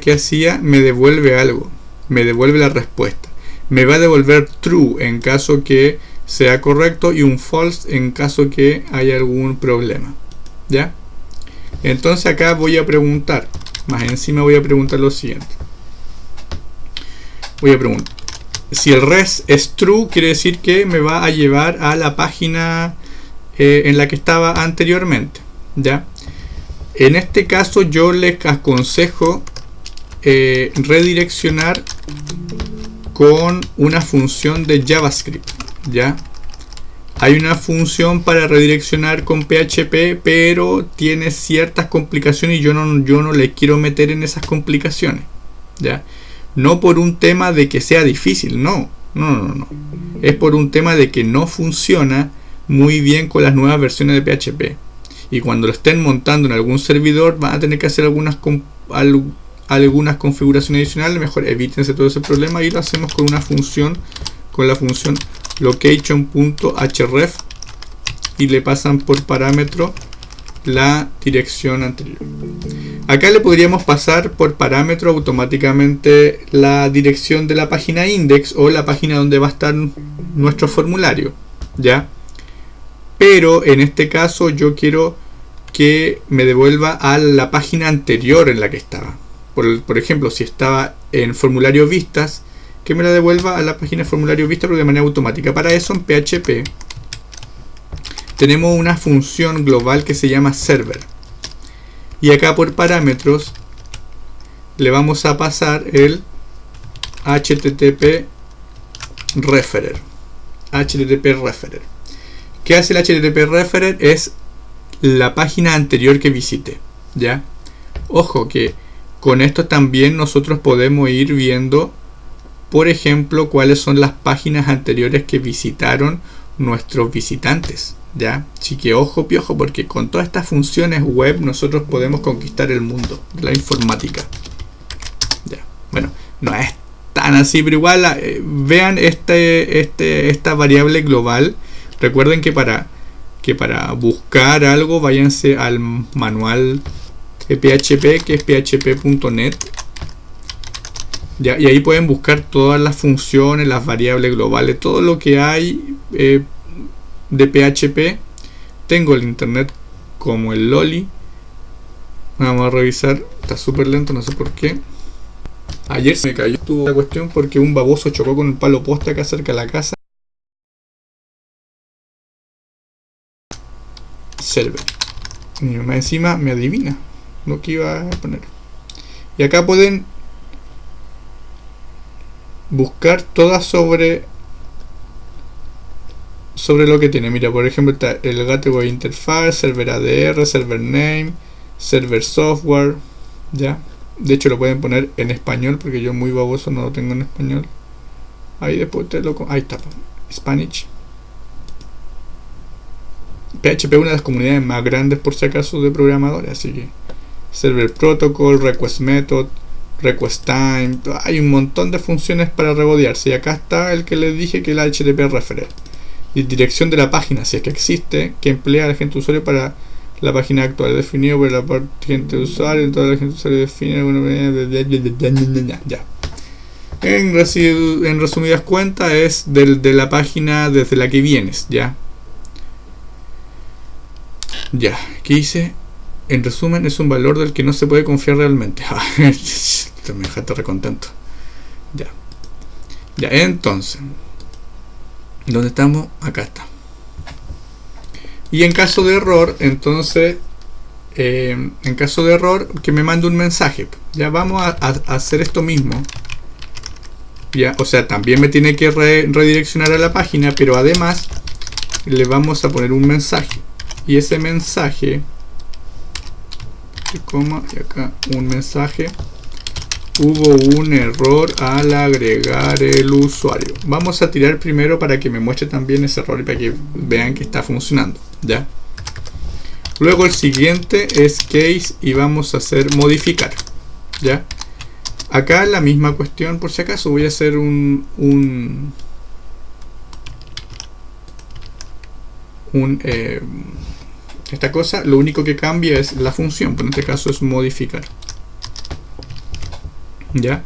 que hacía me devuelve algo, me devuelve la respuesta, me va a devolver true en caso que sea correcto y un false en caso que haya algún problema. ¿Ya? Entonces acá voy a preguntar, más encima voy a preguntar lo siguiente. Voy a preguntar si el res es true, quiere decir que me va a llevar a la página en la que estaba anteriormente. ¿Ya? En este caso yo les aconsejo redireccionar con una función de JavaScript. ¿Ya? Hay una función para redireccionar con PHP, pero tiene ciertas complicaciones y yo no le quiero meter en esas complicaciones. ¿Ya? No por un tema de que sea difícil, no. Es por un tema de que no funciona muy bien con las nuevas versiones de PHP. Y cuando lo estén montando en algún servidor, van a tener que hacer algunas configuraciones adicionales. Mejor evítense todo ese problema y lo hacemos con una función, con la función location.href, y le pasan por parámetro la dirección anterior. Acá le podríamos pasar por parámetro automáticamente la dirección de la página index o la página donde va a estar nuestro formulario, ¿ya? Pero en este caso yo quiero que me devuelva a la página anterior en la que estaba. Por ejemplo, si estaba en formulario vistas, que me la devuelva a la página de formulario vista, pero de manera automática. Para eso en PHP tenemos una función global que se llama server, y acá por parámetros le vamos a pasar el HTTP referer. ¿Qué hace el HTTP referer? Es la página anterior que visité. ¿Ya? Ojo que con esto también nosotros podemos ir viendo, por ejemplo, cuáles son las páginas anteriores que visitaron nuestros visitantes. ¿Ya? Así que ojo piojo, porque con todas estas funciones web nosotros podemos conquistar el mundo de la informática. ¿Ya? Bueno, no es tan así, pero igual vean esta variable global. Recuerden que para buscar algo váyanse al manual de PHP, que es php.net. ¿Ya? Y ahí pueden buscar todas las funciones, las variables globales, todo lo que hay de PHP. Tengo el internet como el loli. Vamos a revisar. Está súper lento, no sé por qué. Ayer se me cayó la cuestión porque un baboso chocó con un palo poste acá cerca de la casa. Server. Y más encima me adivina lo que iba a poner. Y acá pueden buscar todas sobre lo que tiene. Mira, por ejemplo, está el Gateway Interface, Server ADR, Server Name, Server Software. Ya. De hecho lo pueden poner en español porque yo muy baboso no lo tengo en español. Ahí después te lo... Ahí está. Spanish. PHP es una de las comunidades más grandes por si acaso de programadores. Así que Server Protocol, Request Method, Request Time. Hay un montón de funciones para regodearse. Y acá está el que les dije que es la HTTP Referer. Y dirección de la página, si es que existe, que emplea al agente usuario para la página actual, definido por la parte agente usuario, toda la gente usuario define ya. En resumidas cuentas es de la página desde la que vienes, ya. Ya, ¿qué dice? En resumen, es un valor del que no se puede confiar realmente. Me dejaste recontento. Ya. Ya, entonces, ¿dónde estamos? Acá está. Y en caso de error, entonces, en caso de error, que me mande un mensaje. Ya vamos a hacer esto mismo. Ya, o sea, también me tiene que redireccionar a la página, pero además le vamos a poner un mensaje. Y ese mensaje, y acá un mensaje, hubo un error al agregar el usuario. Vamos a tirar primero para que me muestre también ese error y para que vean que está funcionando, ¿ya? Luego el siguiente es case y vamos a hacer modificar, ¿ya? Acá la misma cuestión, por si acaso voy a hacer esta cosa, lo único que cambia es la función, pero en este caso es modificar. ¿Ya?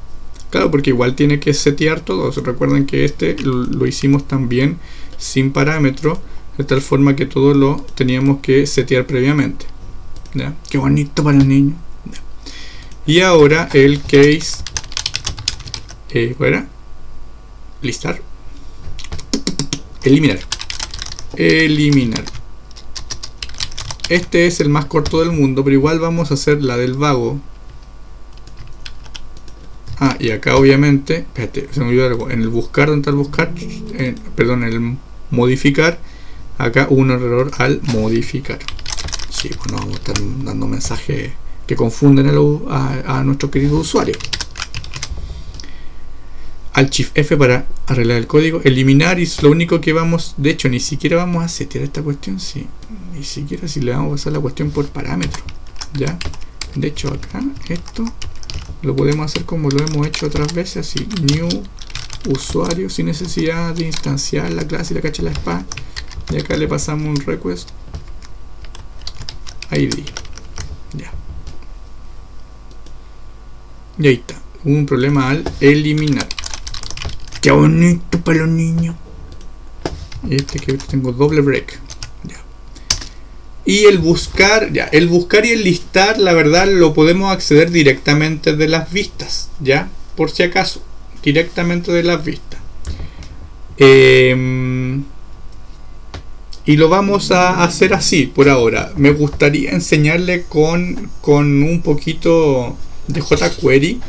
Claro, porque igual tiene que setear todo. Recuerden que este lo hicimos también sin parámetro, de tal forma que todo lo teníamos que setear previamente. ¿Ya? Qué bonito para el niño. ¿Ya? Y ahora el case, ¿cuál listar, eliminar. Este es el más corto del mundo, pero igual vamos a hacer la del vago. Ah, y acá obviamente, espérate, se me olvidó algo. En el buscar, ¿dónde está el buscar? Perdón, el modificar. Acá hubo un error al modificar. Sí, bueno, vamos a estar dando mensajes que confunden a nuestro querido usuario. Al Shift F para arreglar el código. Eliminar, y es lo único que vamos. De hecho, ni siquiera vamos a setear esta cuestión. Sí, ni siquiera si le vamos a pasar la cuestión por parámetro. Ya. De hecho, acá esto lo podemos hacer como lo hemos hecho otras veces, así, new usuario, sin necesidad de instanciar la clase y la cacha la spa. Y acá le pasamos un request ID. Ya. Y ahí está. Hubo un problema al eliminar. Qué bonito para los niños. Este que tengo doble break. Ya. Y el buscar, ya, el buscar y el listar, la verdad lo podemos acceder directamente de las vistas, ya, por si acaso, directamente de las vistas. Y lo vamos a hacer así por ahora. Me gustaría enseñarle con un poquito de jQuery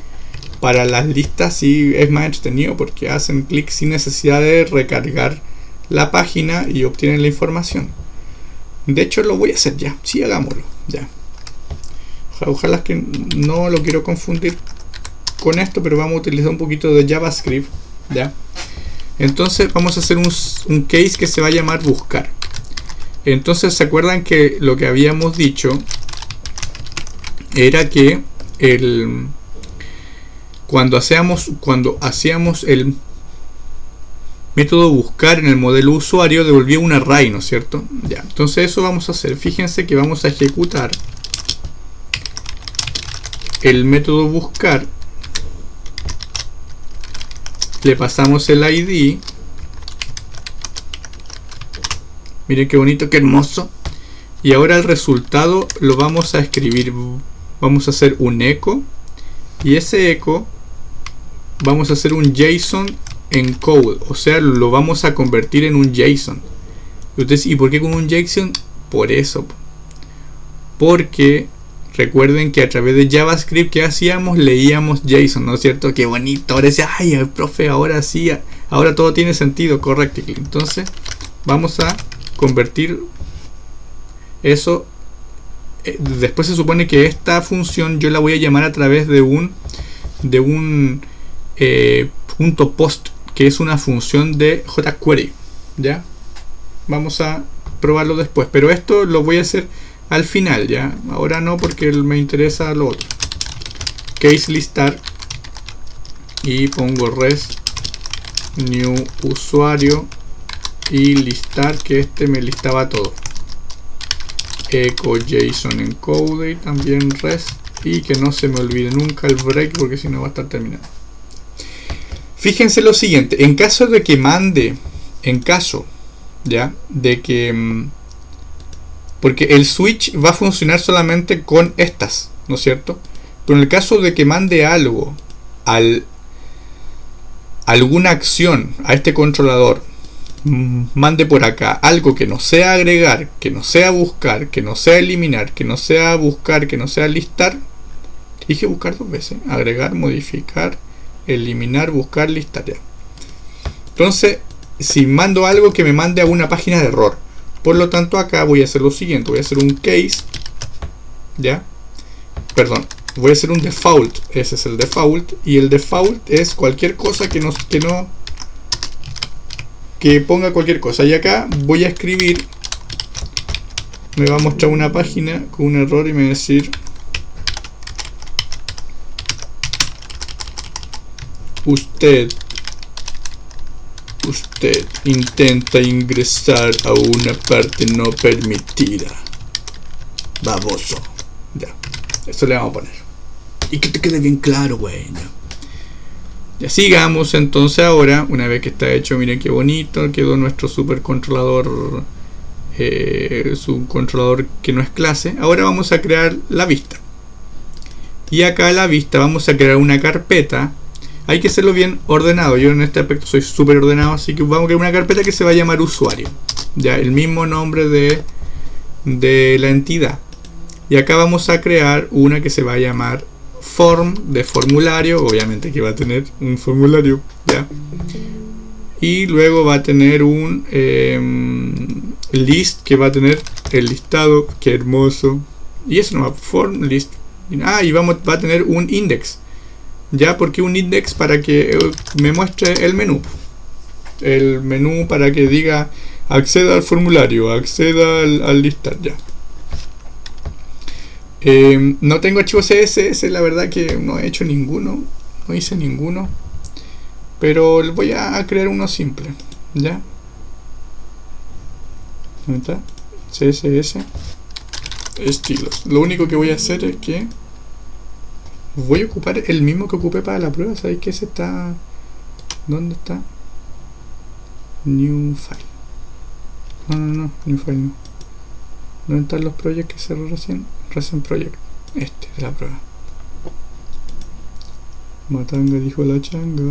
para las listas, y es más entretenido porque hacen clic sin necesidad de recargar la página y obtienen la información. De hecho lo voy a hacer ya, sí, hagámoslo ya. Ojalá que no lo quiero confundir con esto, pero vamos a utilizar un poquito de JavaScript, ya. Entonces vamos a hacer un case que se va a llamar buscar. Entonces se acuerdan que lo que habíamos dicho era que cuando hacíamos el método buscar en el modelo usuario, devolvía un array, ¿no es cierto? Ya, entonces eso vamos a hacer. Fíjense que vamos a ejecutar el método buscar, le pasamos el ID. Miren qué bonito, qué hermoso. Y ahora el resultado lo vamos a escribir. Vamos a hacer un eco, y ese eco vamos a hacer un JSON encode, o sea, lo vamos a convertir en un JSON. Entonces, ¿y por qué con un JSON? Por eso, porque recuerden que a través de JavaScript que hacíamos, leíamos JSON, ¿no es cierto? Qué bonito, ahora decía, ay, el profe, ahora sí, ahora todo tiene sentido, correcto. Entonces vamos a convertir eso. Después se supone que esta función yo la voy a llamar a través de un punto post, que es una función de jQuery, ¿ya? Vamos a probarlo después, pero esto lo voy a hacer al final, ya. Ahora no, porque me interesa lo otro. Case listar y pongo res new usuario y listar, que este me listaba todo. Echo JSON encode y también res, y que no se me olvide nunca el break, porque si no va a estar terminado. Fíjense lo siguiente, en caso de que mande, ya, de que porque el switch va a funcionar solamente con estas, ¿no es cierto? Pero en el caso de que mande algo alguna acción a este controlador, mande por acá algo que no sea agregar, que no sea buscar, que no sea eliminar, que no sea buscar, que no sea listar. Dije buscar dos veces: agregar, modificar, eliminar, buscar, listar, ya. Entonces, si mando algo, que me mande a una página de error. Por lo tanto, acá voy a hacer lo siguiente: voy a hacer un case, ya, perdón, voy a hacer un default. Ese es el default, y el default es cualquier cosa que ponga cualquier cosa. Y acá voy a escribir, me va a mostrar una página con un error y me va a decir: usted intenta ingresar a una parte no permitida, baboso. Ya, eso le vamos a poner, y que te quede bien claro, güey. Ya sigamos entonces. Ahora, una vez que está hecho, miren qué bonito quedó nuestro supercontrolador, su controlador que no es clase. Ahora vamos a crear la vista, y acá en la vista vamos a crear una carpeta. Hay que hacerlo bien ordenado. Yo en este aspecto soy súper ordenado, así que vamos a crear una carpeta que se va a llamar usuario, ya, el mismo nombre de la entidad. Y acá vamos a crear una que se va a llamar form, de formulario, obviamente que va a tener un formulario, ya. Y luego va a tener un list, que va a tener el listado. Qué hermoso. Y eso no va, form list. Y va a tener un index, ya, porque un index para que me muestre el menú para que diga acceda al formulario, acceda al listar, ya. No tengo archivos CSS, la verdad que no he hecho ninguno, no hice ninguno, pero voy a crear uno simple, ya. ¿Dónde está? CSS estilos. Lo único que voy a hacer es que voy a ocupar el mismo que ocupé para la prueba. ¿Sabéis que ese está? ¿Dónde está? New file. No, new file no. ¿Dónde están los proyectos que cerró recién? Recent project. Este es la prueba. Matanga dijo la changa.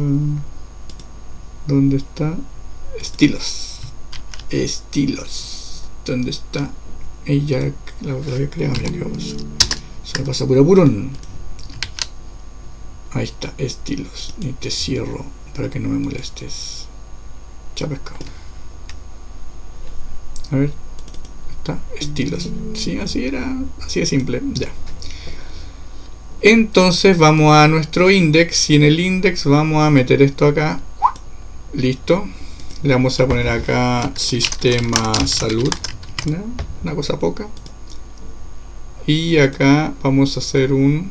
¿Dónde está? Estilos. ¿Dónde está? Ella la había creado. Mira que vamos. Se me pasa por apuro. Ahí está, estilos. Y te cierro para que no me molestes. Chapescao. A ver. Está, estilos. Sí, así era. Así de simple. Ya. Entonces vamos a nuestro index. Y en el index vamos a meter esto acá. Listo. Le vamos a poner acá sistema salud. ¿No? Una cosa poca. Y acá vamos a hacer un...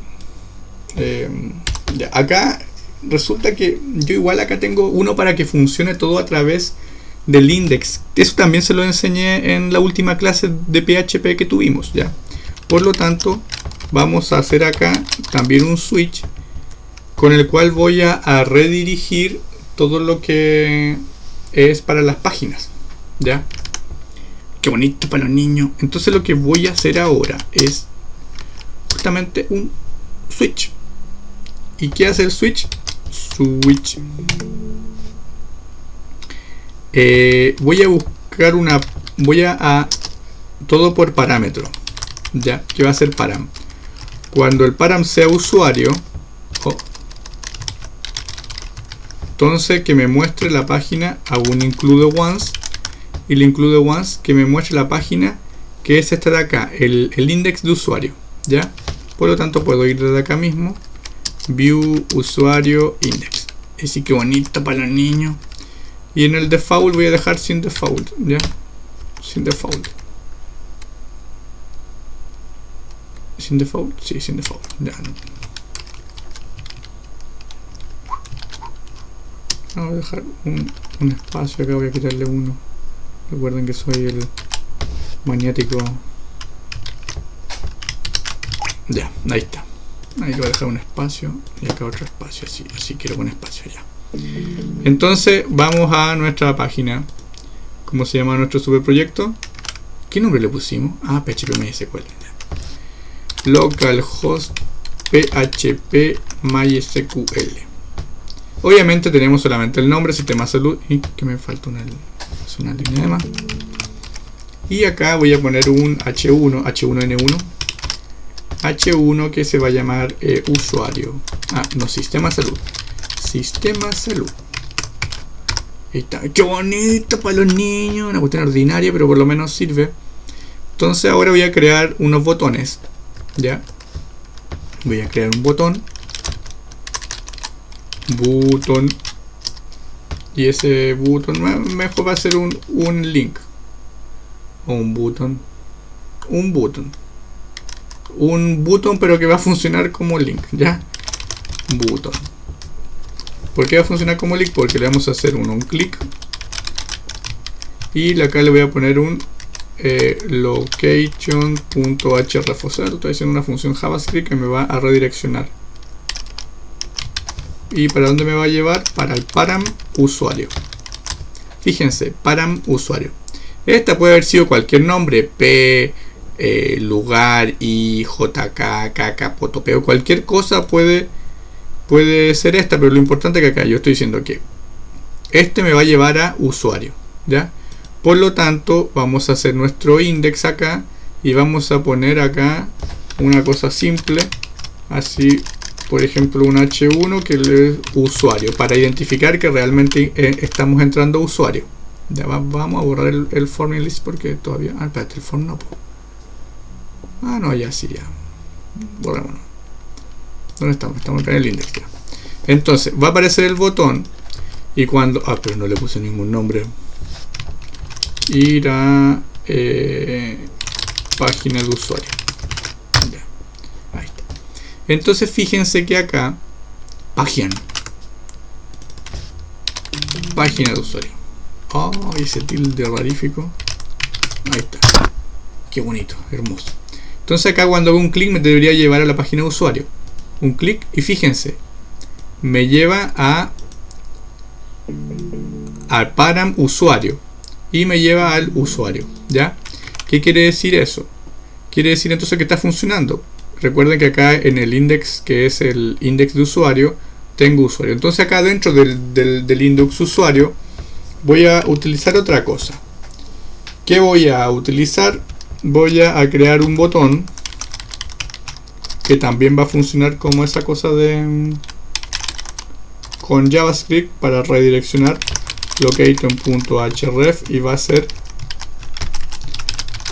ya, acá resulta que yo igual acá tengo uno para que funcione todo a través del index. Eso también se lo enseñé en la última clase de PHP que tuvimos, ya. Por lo tanto, vamos a hacer acá también un switch con el cual voy a redirigir todo lo que es para las páginas, ya. Qué bonito para los niños. Entonces lo que voy a hacer ahora es justamente un switch. ¿Y qué hace el switch? switch. Voy a buscar una, voy a todo por parámetro, ya, que va a ser param. Cuando el param sea usuario, entonces que me muestre la página, hago un include once, y el include once que me muestre la página que es esta de acá, el index de usuario, ya. Por lo tanto puedo ir desde acá mismo, view usuario index. Así que bonito para los niños. Y en el default voy a dejar sin default, ya, sin default. ¿Sin default? Sí, sin default. Ya. Vamos a dejar un espacio acá, voy a quitarle uno. Recuerden que soy el maniático. Ya, ahí está. Ahí le voy a dejar un espacio y acá otro espacio, así quiero un espacio ya. Entonces vamos a nuestra página. ¿Cómo se llama nuestro superproyecto? ¿Qué nombre le pusimos? Ah, PHP MySQL. Localhost PHP MySQL. Obviamente tenemos solamente el nombre, sistema salud, y que me falta una línea de más. Y acá voy a poner un H1N1 H1 que se va a llamar usuario. No, sistema salud. Sistema salud. Ahí está. ¡Qué bonito para los niños! Una cuestión ordinaria, pero por lo menos sirve. Entonces ahora voy a crear unos botones. ¿Ya? Voy a crear un botón. Botón. Y ese botón mejor va a ser un link. O un botón. Un botón. Un botón, pero que va a funcionar como link. ¿Ya? Botón. ¿Por qué va a funcionar como link? Porque le vamos a hacer un clic. Y acá le voy a poner un location.href. O sea, estoy haciendo una función JavaScript que me va a redireccionar. ¿Y para dónde me va a llevar? Para el param usuario. Fíjense, param usuario. Esta puede haber sido cualquier nombre. P, lugar, I, JK, KK, potopeo. Cualquier cosa puede ser esta, pero lo importante es que acá yo estoy diciendo que este me va a llevar a usuario, ¿ya? Por lo tanto, vamos a hacer nuestro index acá y vamos a poner acá una cosa simple, así, por ejemplo, un H1 que es usuario, para identificar que realmente estamos entrando a usuario. Ya vamos a borrar el form list porque todavía... espérate, el form no. No, ya sí, ya. Borrémonos. ¿Dónde estamos? Estamos acá en el index ya. Entonces, va a aparecer el botón y cuando... pero no le puse ningún nombre. Ir a página de usuario. Ya. Ahí está. Entonces, fíjense que acá página de usuario. Ese tilde rarífico. Ahí está. Qué bonito, hermoso. Entonces acá cuando hago un clic me debería llevar a la página de usuario. Un clic y fíjense, me lleva al param usuario y me lleva al usuario, ¿ya? ¿Qué quiere decir eso? Quiere decir entonces que está funcionando. Recuerden que acá en el index, que es el index de usuario, tengo usuario. Entonces acá dentro del index usuario voy a utilizar otra cosa. ¿Qué voy a utilizar? Voy a crear un botón que también va a funcionar como esa cosa con JavaScript para redireccionar location.href y va a ser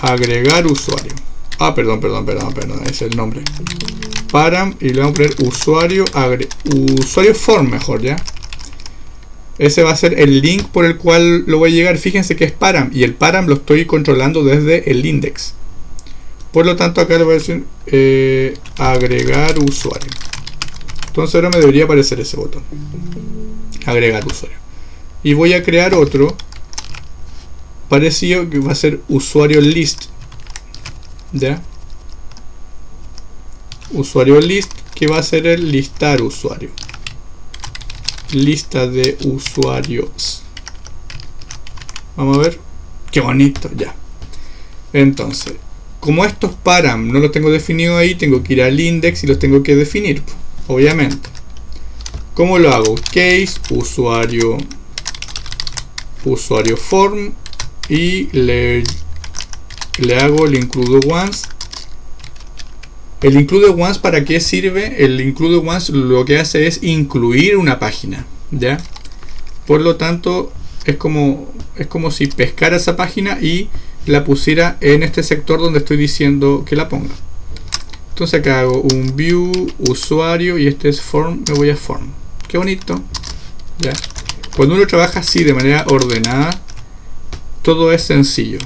agregar usuario. Perdón, es el nombre. Param y le vamos a poner usuario form mejor, ¿ya? Ese va a ser el link por el cual lo voy a llegar. Fíjense que es param y el param lo estoy controlando desde el index. Por lo tanto acá le voy a decir agregar usuario. Entonces ahora me debería aparecer ese botón. Agregar usuario. Y voy a crear otro parecido que va a ser usuario list. ¿Ya? Usuario list que va a ser el listar usuario. Lista de usuarios. Vamos a ver. Qué bonito, ya. Entonces, como estos param no los tengo definido ahí, tengo que ir al index y los tengo que definir, obviamente. ¿Cómo lo hago? Case, usuario form, y le hago el include once. El include once, ¿para qué sirve? El include once lo que hace es incluir una página, ¿ya? Por lo tanto, es como si pescara esa página y la pusiera en este sector donde estoy diciendo que la ponga. Entonces acá hago un view, usuario, y este es form, me voy a form. Qué bonito, ¿ya? Cuando uno trabaja así de manera ordenada, todo es sencillo.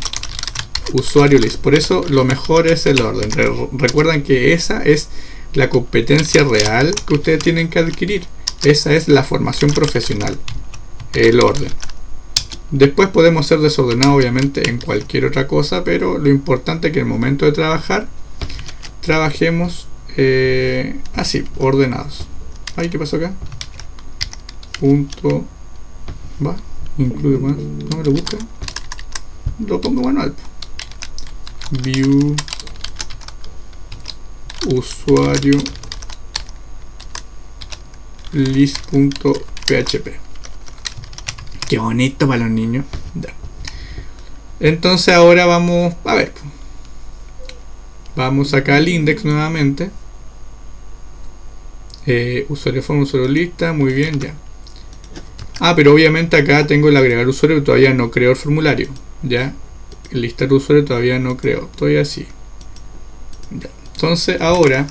Usuario list. Por eso lo mejor es el orden. Recuerden que esa es la competencia real que ustedes tienen que adquirir. Esa es la formación profesional. El orden. Después podemos ser desordenados obviamente en cualquier otra cosa, pero lo importante es que en el momento de trabajar, trabajemos así, ordenados. Ay, ¿qué pasó acá? Punto. Va. Include más. No me lo busca. Lo pongo manual. View, usuario list.php. Qué bonito para los niños. Ya. Entonces ahora vamos a ver. Vamos acá al index nuevamente. Usuario forma, usuario lista. Muy bien, ya. Pero obviamente acá tengo el agregar usuario, todavía no creo el formulario. Ya. El listar usuario todavía no creo. Estoy así. Ya. Entonces ahora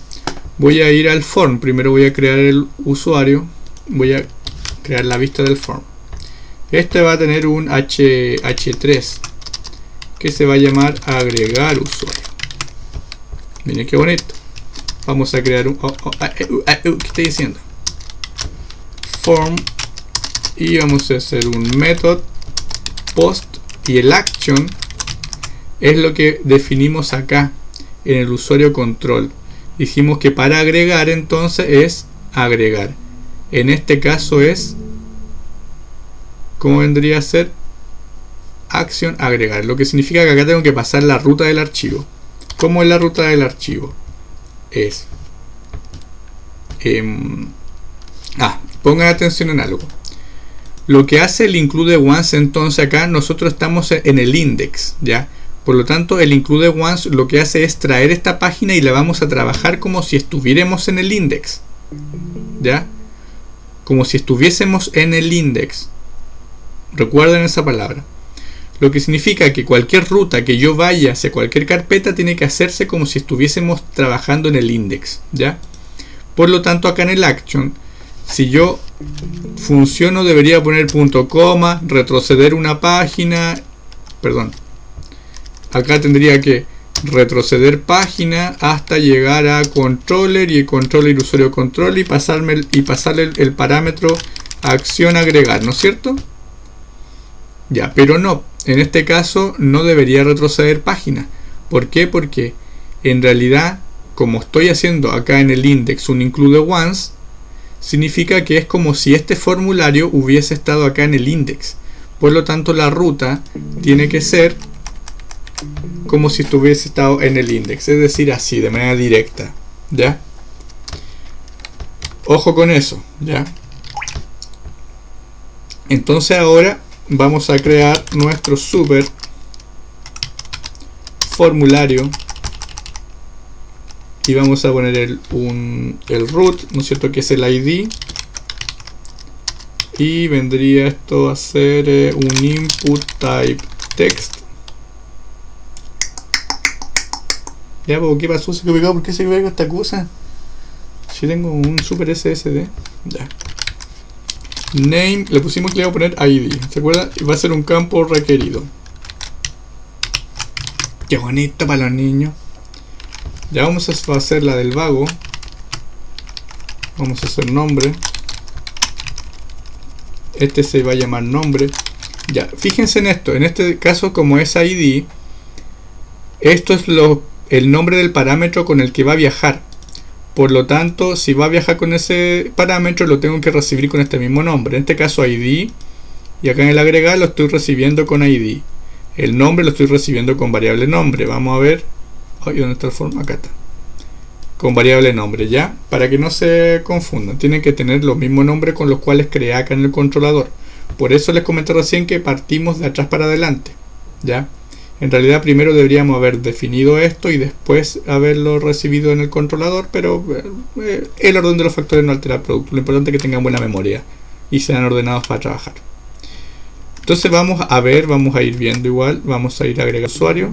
voy a ir al form. Primero voy a crear el usuario. Voy a crear la vista del form. Este va a tener un H3 que se va a llamar agregar usuario. Miren qué bonito. Vamos a crear un ¿qué estoy diciendo? Form, y vamos a hacer un method post, y el action es lo que definimos acá en el usuario control. Dijimos que para agregar entonces es agregar. En este caso es, ¿cómo vendría a ser? Acción agregar. Lo que significa que acá tengo que pasar la ruta del archivo. ¿Cómo es la ruta del archivo? Es pongan atención en algo. Lo que hace el include once, entonces acá nosotros estamos en el index, ¿ya? Por lo tanto, el include once lo que hace es traer esta página y la vamos a trabajar como si estuviéramos en el index, ¿ya? Como si estuviésemos en el index. Recuerden esa palabra. Lo que significa que cualquier ruta que yo vaya hacia cualquier carpeta tiene que hacerse como si estuviésemos trabajando en el index, ¿ya? Por lo tanto, acá en el action, si yo funciono, debería poner punto coma, retroceder una página, perdón, acá tendría que retroceder página hasta llegar a controller, y el controller usuario control, y pasarle el parámetro acción agregar, ¿no es cierto? Ya, pero no, en este caso no debería retroceder página. ¿Por qué? Porque en realidad, como estoy haciendo acá en el index un include once, significa que es como si este formulario hubiese estado acá en el index. Por lo tanto, la ruta tiene que ser como si estuviese estado en el index, es decir, así, de manera directa, ¿ya? Ojo con eso, ¿ya? Entonces ahora vamos a crear nuestro super formulario y vamos a poner el root, ¿no es cierto?, que es el ID, y vendría esto a ser un input type text. Ya, ¿qué pasó? ¿Se pegado? ¿Por qué se pegó esta cosa? Si tengo un super SSD. Ya. Name, le pusimos que le voy a poner ID, ¿se acuerdan? Y va a ser un campo requerido. Qué bonito para los niños. Ya vamos a hacer la del vago. Vamos a hacer nombre. Este se va a llamar nombre. Ya, fíjense en esto. En este caso, como es ID, esto es el nombre del parámetro con el que va a viajar. Por lo tanto, si va a viajar con ese parámetro, lo tengo que recibir con este mismo nombre. En este caso ID, y acá en el agregar lo estoy recibiendo con ID. El nombre lo estoy recibiendo con variable nombre. Vamos a ver. Ay, ¿dónde está el forma? Acá está. con variable nombre, ¿ya? Para que no se confundan, tienen que tener los mismos nombres con los cuales creé acá en el controlador. Por eso les comenté recién que partimos de atrás para adelante, ¿ya? En realidad primero deberíamos haber definido esto y después haberlo recibido en el controlador, pero el orden de los factores no altera el producto. Lo importante es que tengan buena memoria y sean ordenados para trabajar. Entonces vamos a ir viendo igual, vamos a ir a agregar usuario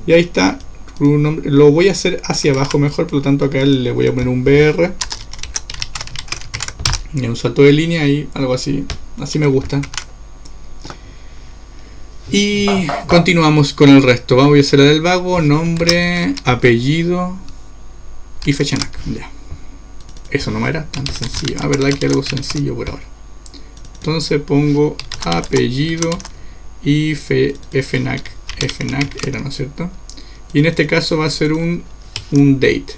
y ahí está. Lo voy a hacer hacia abajo mejor, por lo tanto acá le voy a poner un BR y un salto de línea y algo así, así me gusta. Y continuamos con el resto. Vamos a hacer la del vago, nombre, apellido y fecha NAC. Ya. Eso no me era tan sencillo. Ah, verdad que algo sencillo por ahora. Entonces pongo apellido y FNAC. FNAC era, ¿no es cierto? Y en este caso va a ser un date.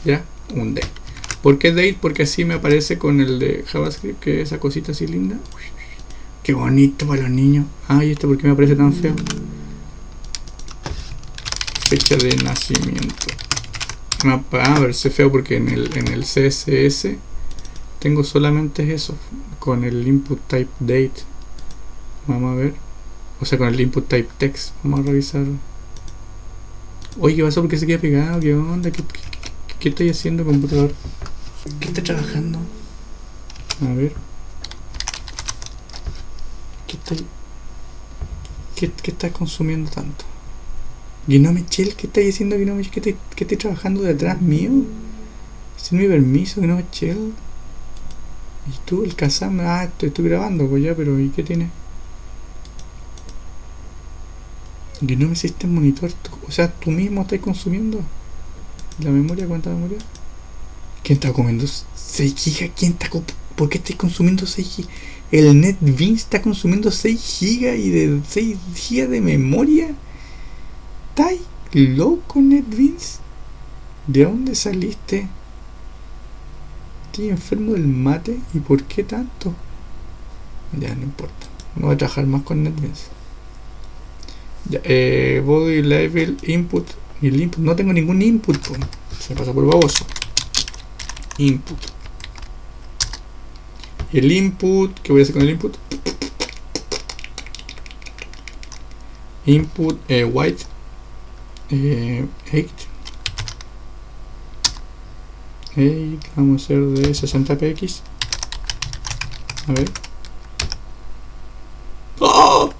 ¿Ya? Un date. ¿Por qué date? Porque así me aparece con el de JavaScript, que es esa cosita así linda. Qué bonito para los niños. Ay, ¿esto por qué me parece tan feo? Fecha de nacimiento. A ver, es feo porque en el CSS tengo solamente eso. Con el input type date. Vamos a ver. O sea, con el input type text. Vamos a revisar. Oye, ¿qué pasó? ¿Por qué se queda pegado? ¿Qué onda? ¿Qué estoy haciendo, computador? ¿Qué está trabajando? A ver. ¿Qué está consumiendo tanto? Gnome Shell, ¿qué está diciendo Gnome Shell? ¿Qué estoy trabajando detrás mío? Sin mi permiso, Gnome Shell. ¿Y tú, el Kazam? Ah, estoy grabando, pues ya, pero ¿y qué tiene? Gnome System Monitor, o sea, tú mismo estás consumiendo la memoria. ¿Cuánta memoria? ¿Quién está comiendo 6 GB? ¿Por qué estás consumiendo 6 GB? El NetBeans está consumiendo 6 GB y de 6 GB de memoria. ¿Estás loco, NetBeans? ¿De dónde saliste? Estoy enfermo del mate. ¿Y por qué tanto? Ya, no importa. No voy a trabajar más con NetBeans. Ya, body label input. Y el input, no tengo ningún input, pues. Se me pasa por baboso. Input. Y el input, ¿qué voy a hacer con el input? Input white 8. Vamos a hacer de 60 px. A ver. ¡Oh!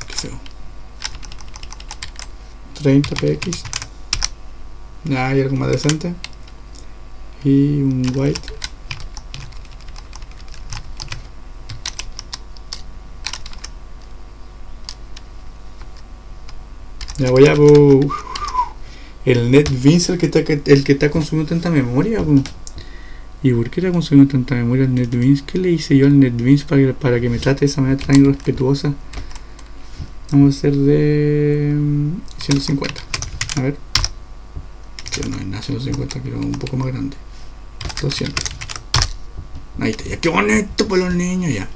Qué feo. 30 px. Ya hay algo más decente. Y un white. Ya voy a... el NetBeans el que está consumiendo tanta memoria. ¿Y por qué está consumiendo tanta memoria el NetBeans? ¿Qué le hice yo al NetBeans para que me trate de esa manera tan irrespetuosa? Vamos a hacer de 150. A ver. Que no es nada 150, quiero un poco más grande. 200. Ahí está, ya. ¡Qué bonito para los niños! Ya.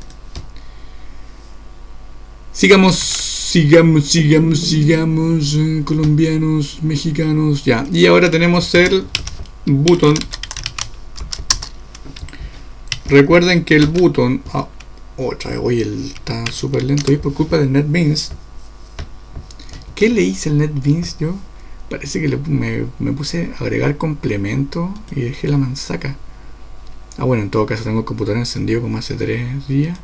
Sigamos, colombianos, mexicanos, ya. Y ahora tenemos el button. Recuerden que el button, otra vez, oye, está súper lento y por culpa del NetBeans. ¿Qué le hice al NetBeans yo? Parece que me puse a agregar complemento y dejé la manzaca. Bueno, en todo caso tengo el computador encendido como hace 3 días.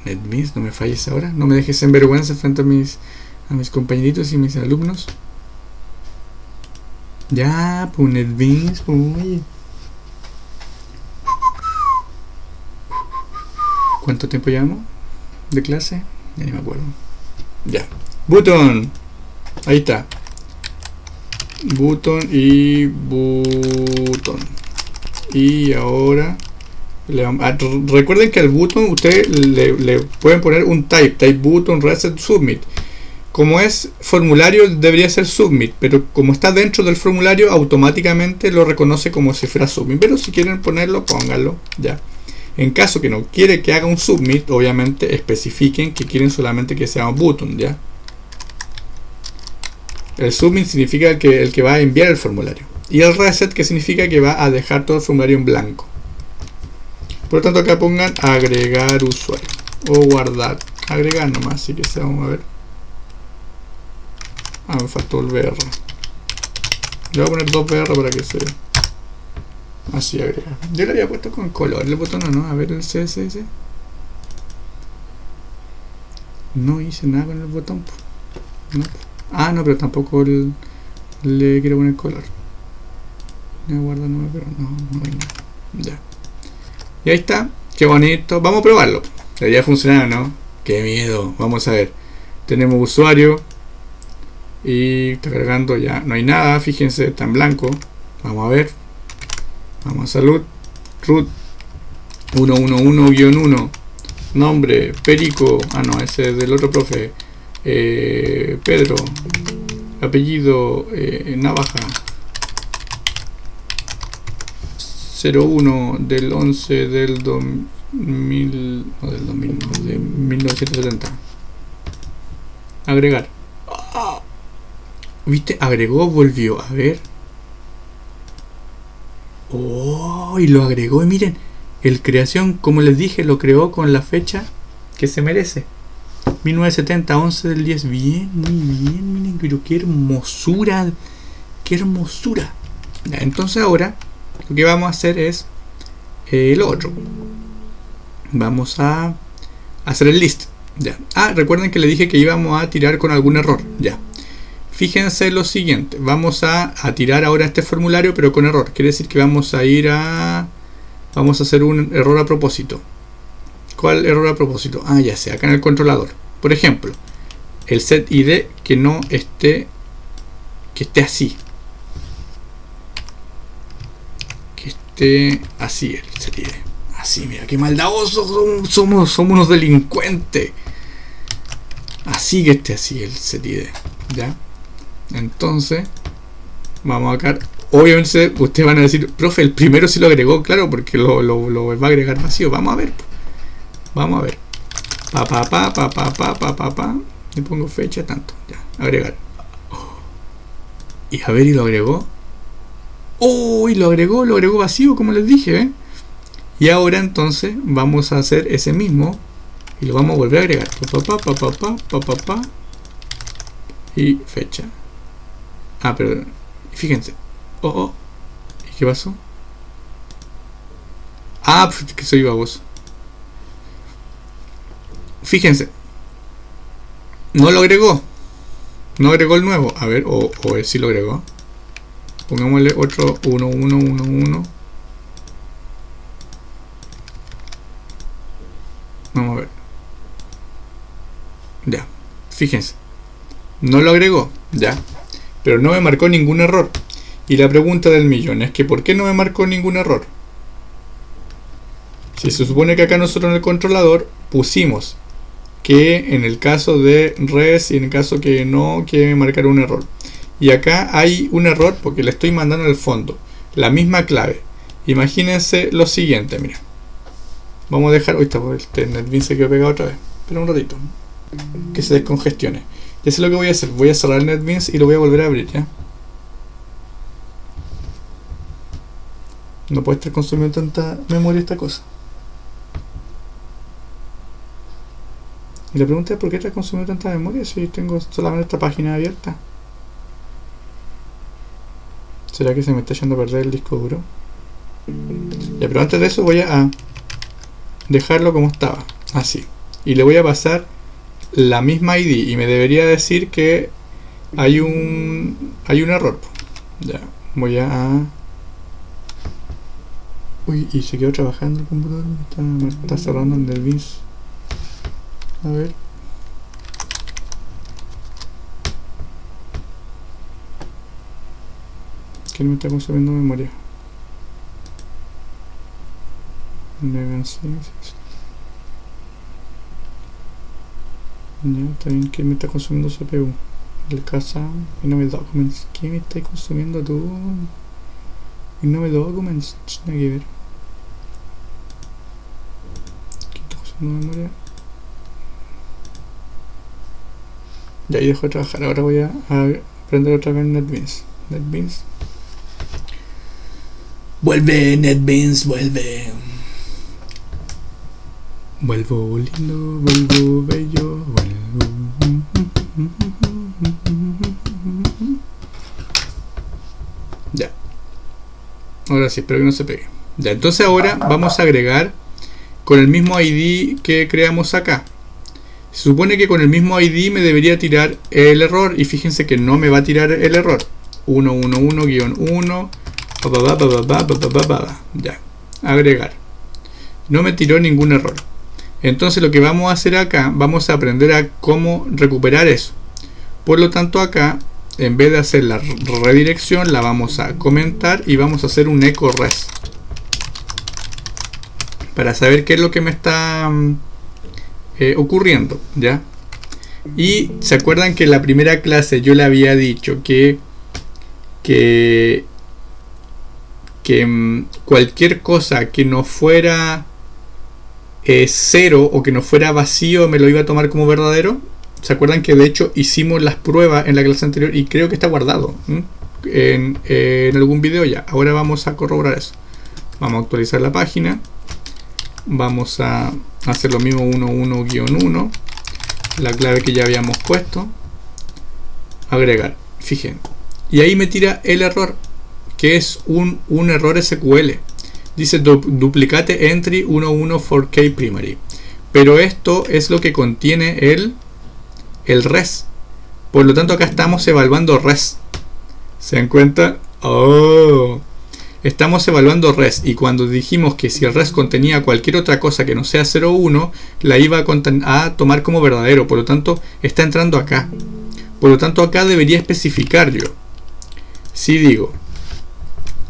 NetBeans, no me falles ahora, no me dejes en vergüenza frente a mis compañeritos y mis alumnos. Ya, pues NetBeans, pues oye. ¿Cuánto tiempo llevamos de clase? Ya ni me acuerdo. Ya. Button. Ahí está. Button y button. Y ahora recuerden que al button ustedes le pueden poner un type button, reset, submit. Como es formulario debería ser submit, pero como está dentro del formulario automáticamente lo reconoce como si fuera submit. Pero si quieren ponerlo, pónganlo. Ya. En caso que no quiere que haga un submit, obviamente especifiquen que quieren solamente que sea un button, ¿ya? El submit significa el que va a enviar el formulario. Y el reset, que significa que va a dejar todo el formulario en blanco. Por lo tanto, acá pongan agregar usuario. O guardar. Agregar nomás, así que se vamos a ver. Ah, me faltó el BR. Le voy a poner 2BR para que se vea. Así agregar. Yo le había puesto con color el botón, no. A ver el CSS. No hice nada con el botón. No. Ah, no, pero tampoco le quiero poner color. Me guarda nomás, pero no hay nada. Ya. Y ahí está. Qué bonito. Vamos a probarlo. Debería funcionar, ¿no? Qué miedo. Vamos a ver. Tenemos usuario. Y está cargando ya. No hay nada. Fíjense, está en blanco. Vamos a ver. Vamos a salud. Root 111-1. Nombre. Perico. Ah, no. Ese es del otro profe. Pedro. Apellido. Navaja. 01 del 11 del 2000. No, del 2000. No, de 1970. Agregar. ¿Viste? Agregó, volvió. A ver. Oh, y lo agregó. Y miren, el creación, como les dije, lo creó con la fecha que se merece. 1970, 11 del 10. Bien, muy bien. Miren, pero qué hermosura. Qué hermosura. Ya, entonces ahora lo que vamos a hacer es el otro. Vamos a hacer el list. Ya. Ah, recuerden que le dije que íbamos a tirar con algún error. Ya. Fíjense lo siguiente. Vamos a tirar ahora este formulario, pero con error. Quiere decir que vamos a ir a... Vamos a hacer un error a propósito. ¿Cuál error a propósito? Ah, ya sé, acá en el controlador. Por ejemplo, el set ID que no esté... Que esté así. Que esté así el set ID. Así, mira, qué maldadosos somos unos delincuentes. Así que esté así el set ID. ¿Ya? Entonces, vamos acá. Obviamente ustedes van a decir, profe, el primero sí lo agregó, claro, porque lo va a agregar vacío. Vamos a ver. Vamos a ver. Pa. Le pongo fecha, tanto. Ya, agregar. Y a ver, y lo agregó. Oh, y lo agregó vacío, como les dije, ¿eh? Y ahora entonces vamos a hacer ese mismo y lo vamos a volver a agregar. Pa. Y fecha. Ah, pero fíjense. Oh. ¿Y qué pasó? Ah, pues que soy baboso. Fíjense. No lo agregó. No agregó el nuevo. A ver, o él sí lo agregó. Pongámosle otro 1111. Vamos a ver. Ya. Fíjense. No lo agregó. Ya. Pero no me marcó ningún error. Y la pregunta del millón es que ¿por qué no me marcó ningún error? Si se supone que acá nosotros en el controlador pusimos que en el caso de res y en el caso que no, que me marcará un error. Y acá hay un error porque le estoy mandando en el fondo la misma clave. Imagínense lo siguiente, mira. Vamos a dejar... Uy, este NetBeans se quedó pegado otra vez. Espera un ratito. Que se descongestione. Ya sé lo que voy a hacer. Voy a cerrar el NetBeans y lo voy a volver a abrir, ¿ya? No puede estar consumiendo tanta memoria esta cosa. Y la pregunta es ¿por qué está consumiendo tanta memoria si tengo solamente esta página abierta? ¿Será que se me está echando a perder el disco duro? Ya, pero antes de eso voy a dejarlo como estaba, así. Y le voy a pasar la misma ID y me debería decir que hay un error. Ya, voy a... Uy, y se quedó trabajando el computador, me está cerrando el NetBeans. A ver. Que me está consumiendo memoria. Ya, está bien que me está consumiendo CPU. El casa Inove Documents. ¿Qué me está consumiendo tú? Inove Documents. Nada que ver. ¿Qué está consumiendo memoria? Ya, y dejo de trabajar. Ahora voy a Prender otra vez NetBeans. NetBeans. Vuelve, NetBeans, vuelve. Vuelvo lindo, vuelvo bello, vuelvo. Ya. Ahora sí, espero que no se pegue. Ya, entonces ahora vamos a agregar con el mismo ID que creamos acá. Se supone que con el mismo ID me debería tirar el error y fíjense que no me va a tirar el error. 111-1. Ya, agregar. No me tiró ningún error. Entonces lo que vamos a hacer acá, vamos a aprender a cómo recuperar eso. Por lo tanto acá, en vez de hacer la redirección, la vamos a comentar y vamos a hacer un echo res. Para saber qué es lo que me está ocurriendo, ¿ya? Y se acuerdan que en la primera clase yo le había dicho que cualquier cosa que no fuera cero o que no fuera vacío me lo iba a tomar como verdadero. ¿Se acuerdan que de hecho hicimos las pruebas en la clase anterior y creo que está guardado en algún video ya? Ahora vamos a corroborar eso. Vamos a actualizar la página. Vamos a hacer lo mismo 11-1, la clave que ya habíamos puesto, agregar, fíjense, y ahí me tira el error, que es un error SQL. Dice duplicate entry 11-4K primary, pero esto es lo que contiene el res. Por lo tanto acá estamos evaluando res. ¿Se dan cuenta? Oh, estamos evaluando res, y cuando dijimos que si el res contenía cualquier otra cosa que no sea 0,1, la iba a tomar como verdadero. Por lo tanto está entrando acá. Por lo tanto acá debería especificar yo. Si digo,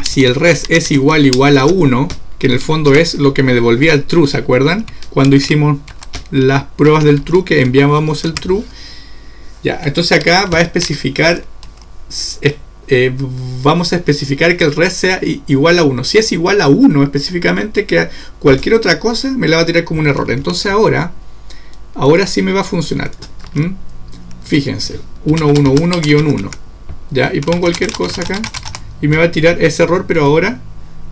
si el res es igual a 1, que en el fondo es lo que me devolvía el true, ¿se acuerdan? Cuando hicimos las pruebas del true, que enviábamos el true. Ya, entonces acá va a especificar, vamos a especificar que el res sea igual a 1. Si es igual a 1 específicamente, que cualquier otra cosa me la va a tirar como un error. Entonces ahora sí me va a funcionar. Fíjense, 111-1, ya, y pongo cualquier cosa acá y me va a tirar ese error, pero ahora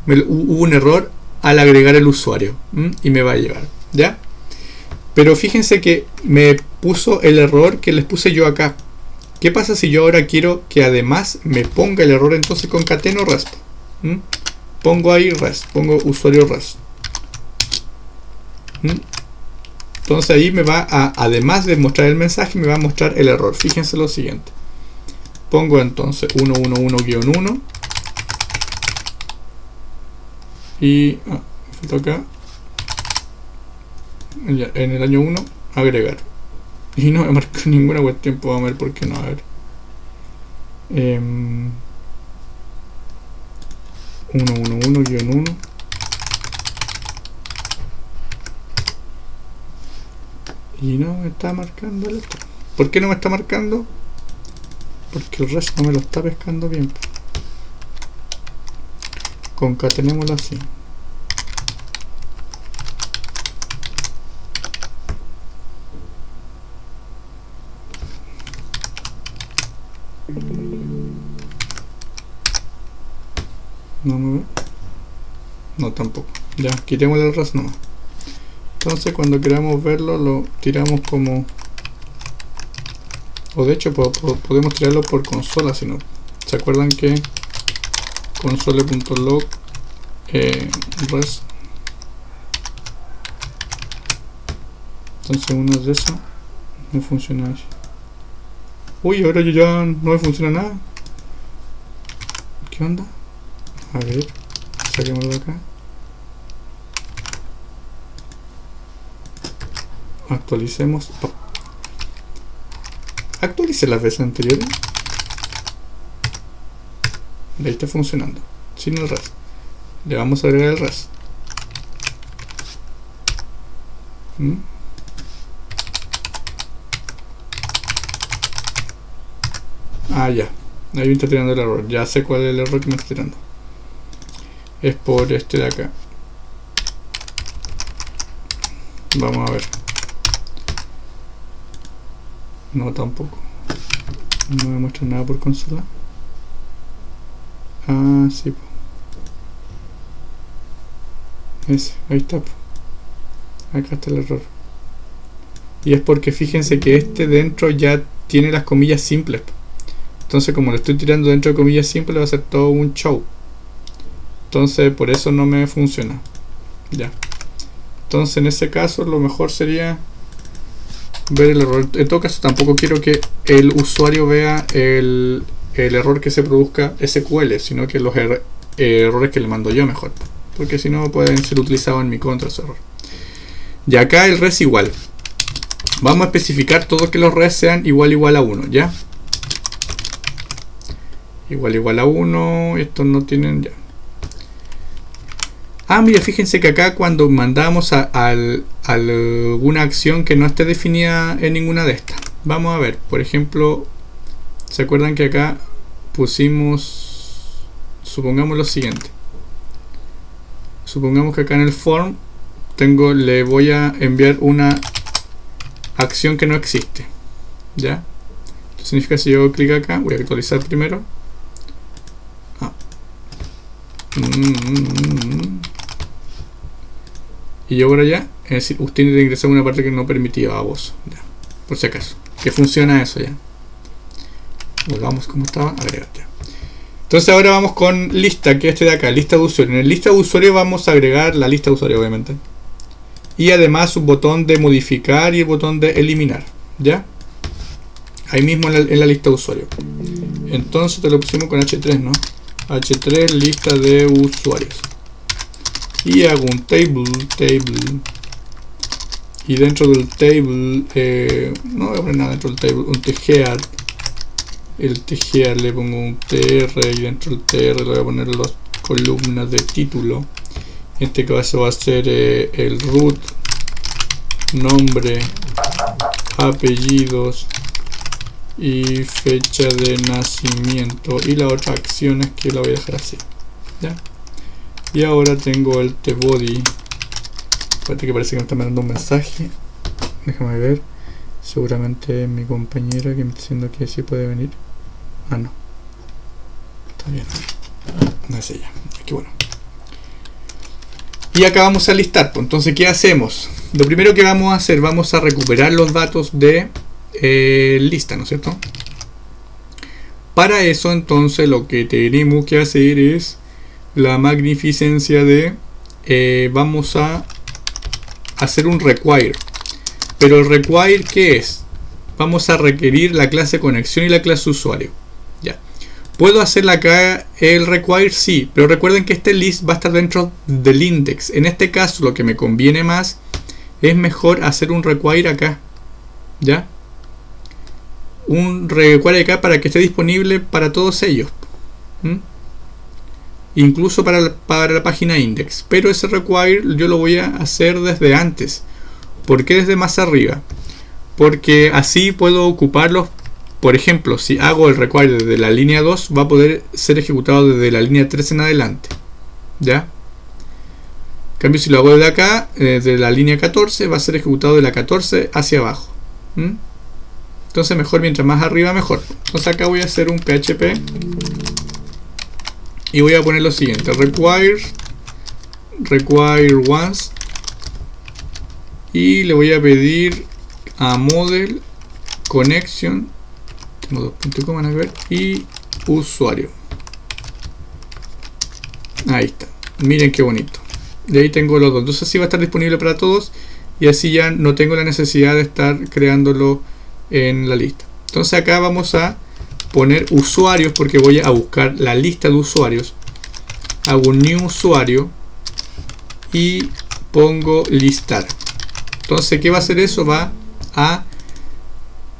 hubo un error al agregar el usuario y me va a llevar, ya. Pero fíjense que me puso el error que les puse yo acá. ¿Qué pasa si yo ahora quiero que además me ponga el error? Entonces concateno rest. Pongo ahí rest, pongo usuario rest. Entonces ahí me va a, además de mostrar el mensaje, me va a mostrar el error. Fíjense lo siguiente. Pongo entonces 111-1 y falta acá ya, en el año 1 agregar. Y no me marca ninguna cuestión. Puedo ver por qué no. A ver. 111-1. Y no me está marcando el otro. ¿Por qué no me está marcando? Porque el resto no me lo está pescando bien. Concatenémoslo así. No me ve. No, tampoco. Ya, quitémosle el res nomás. Entonces cuando queramos verlo lo tiramos como, o de hecho podemos tirarlo por consola, si no. ¿Se acuerdan que console.log res? Entonces una de esas no funciona así. Uy, ahora ya no me funciona nada. ¿Qué onda? A ver, saquémoslo de acá. Actualicemos. Actualice las veces anteriores. Ahí está funcionando. Sin el res. Le vamos a agregar el res. Ah, ya. Ahí me está tirando el error. Ya sé cuál es el error que me está tirando. Es por este de acá. Vamos a ver. No, tampoco. No me muestra nada por consola. Ah, sí. Ese, ahí está. Acá está el error. Y es porque fíjense que este dentro ya tiene las comillas simples. Entonces como lo estoy tirando dentro de comillas simples va a ser todo un show. Entonces por eso no me funciona. Ya. Entonces en ese caso lo mejor sería ver el error. En todo caso tampoco quiero que el usuario vea el error que se produzca SQL, sino que los errores que le mando yo mejor, porque si no pueden ser utilizados en mi contra ese error. Y acá el res igual. Vamos a especificar todo que los res sean igual a 1, ¿ya? Igual a 1, estos no tienen ya. Ah, mira, fíjense que acá cuando mandamos a alguna acción que no esté definida en ninguna de estas. Vamos a ver, por ejemplo, ¿se acuerdan que acá pusimos, supongamos lo siguiente? Supongamos que acá en el form le voy a enviar una acción que no existe, ¿ya? Esto significa si yo hago clic acá, voy a actualizar primero. Y yo por allá, es decir, usted tiene que ingresar una parte que no permitía a vos, ya, por si acaso, que funciona eso ya. Volvamos como estaba, agregar ya. Entonces ahora vamos con lista, que es este de acá, lista de usuario. En el lista de usuario vamos a agregar la lista de usuario, obviamente. Y además un botón de modificar y el botón de eliminar, ¿ya? Ahí mismo en la lista de usuario. Entonces te lo pusimos con H3, ¿no? H3, lista de usuarios. Y hago un table. Y dentro del table, no voy a poner nada dentro del table, un tgear. El tgear le pongo un tr y dentro del tr le voy a poner las columnas de título. En este caso va a ser el root, nombre, apellidos y fecha de nacimiento, y las otras acciones que la voy a dejar así, ¿ya? Y ahora tengo el tbody. Espérate que parece que me está mandando un mensaje, déjame ver, seguramente mi compañera que me está diciendo que sí puede venir. Ah, no, está bien, no es ella, qué bueno. Y acá vamos a listar. Entonces, ¿qué hacemos? Lo primero que vamos a hacer, vamos a recuperar los datos de lista, ¿no es cierto? Para eso, entonces, lo que tenemos que hacer es la magnificencia de vamos a hacer un require. Pero el require, ¿qué es? Vamos a requerir la clase conexión y la clase usuario. Ya. ¿Puedo hacerla acá el require? Sí, pero recuerden que este list va a estar dentro del index. En este caso lo que me conviene más es mejor hacer un require acá, ¿ya? Un require acá para que esté disponible para todos ellos, incluso para la página index. Pero ese require yo lo voy a hacer desde antes. ¿Por qué desde más arriba? Porque así puedo ocuparlos. Por ejemplo, si hago el require desde la línea 2, va a poder ser ejecutado desde la línea 3 en adelante, ¿ya? En cambio, si lo hago desde acá, desde la línea 14, va a ser ejecutado de la 14 hacia abajo. Entonces mejor, mientras más arriba mejor. Entonces acá voy a hacer un PHP y voy a poner lo siguiente: require once, y le voy a pedir a model connection, tengo dos puntos y coma, van a ver, y usuario. Ahí está, miren qué bonito. Y ahí tengo los dos. Entonces así va a estar disponible para todos, y así ya no tengo la necesidad de estar creándolo en la lista. Entonces acá vamos a poner usuarios, porque voy a buscar la lista de usuarios. Hago un new usuario y pongo listar. Entonces, ¿qué va a hacer eso? Va a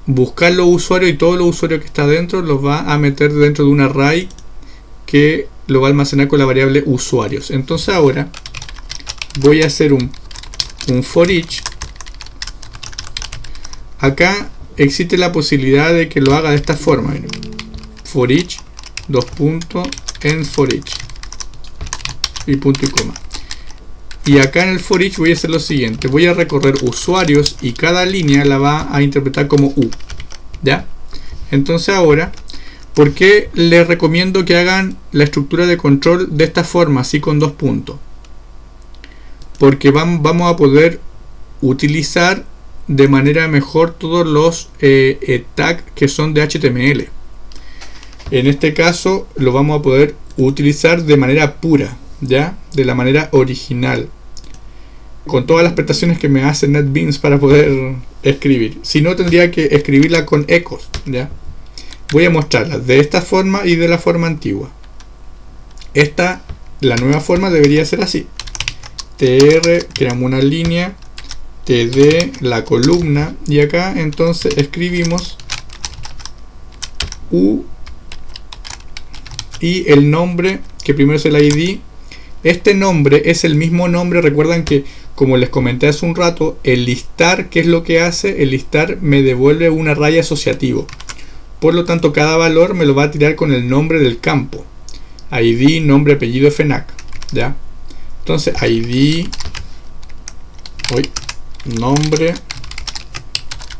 buscar los usuarios, y todos los usuarios que está dentro los va a meter dentro de un array que lo va a almacenar con la variable usuarios. Entonces ahora voy a hacer un for each. Acá existe la posibilidad de que lo haga de esta forma. Miren. For each, dos puntos, end for each, y punto y coma. Y acá en el for each voy a hacer lo siguiente: voy a recorrer usuarios y cada línea la va a interpretar como U, ¿ya? Entonces ahora, ¿por qué les recomiendo que hagan la estructura de control de esta forma, así con dos puntos? Porque vamos a poder utilizar de manera mejor todos los tags que son de HTML. En este caso lo vamos a poder utilizar de manera pura, ¿ya? De la manera original, con todas las prestaciones que me hace NetBeans para poder escribir. Si no, tendría que escribirla con ecos, ¿ya? Voy a mostrarla de esta forma y de la forma antigua. La nueva forma debería ser así: tr, creamos una línea, td, la columna, y acá entonces escribimos u y el nombre, que primero es el id. Este nombre es el mismo nombre, recuerdan que, como les comenté hace un rato, el listar, ¿qué es lo que hace? El listar me devuelve un array asociativo. Por lo tanto, cada valor me lo va a tirar con el nombre del campo. ID, nombre, apellido, FNAC, ¿ya? Entonces, ID, nombre,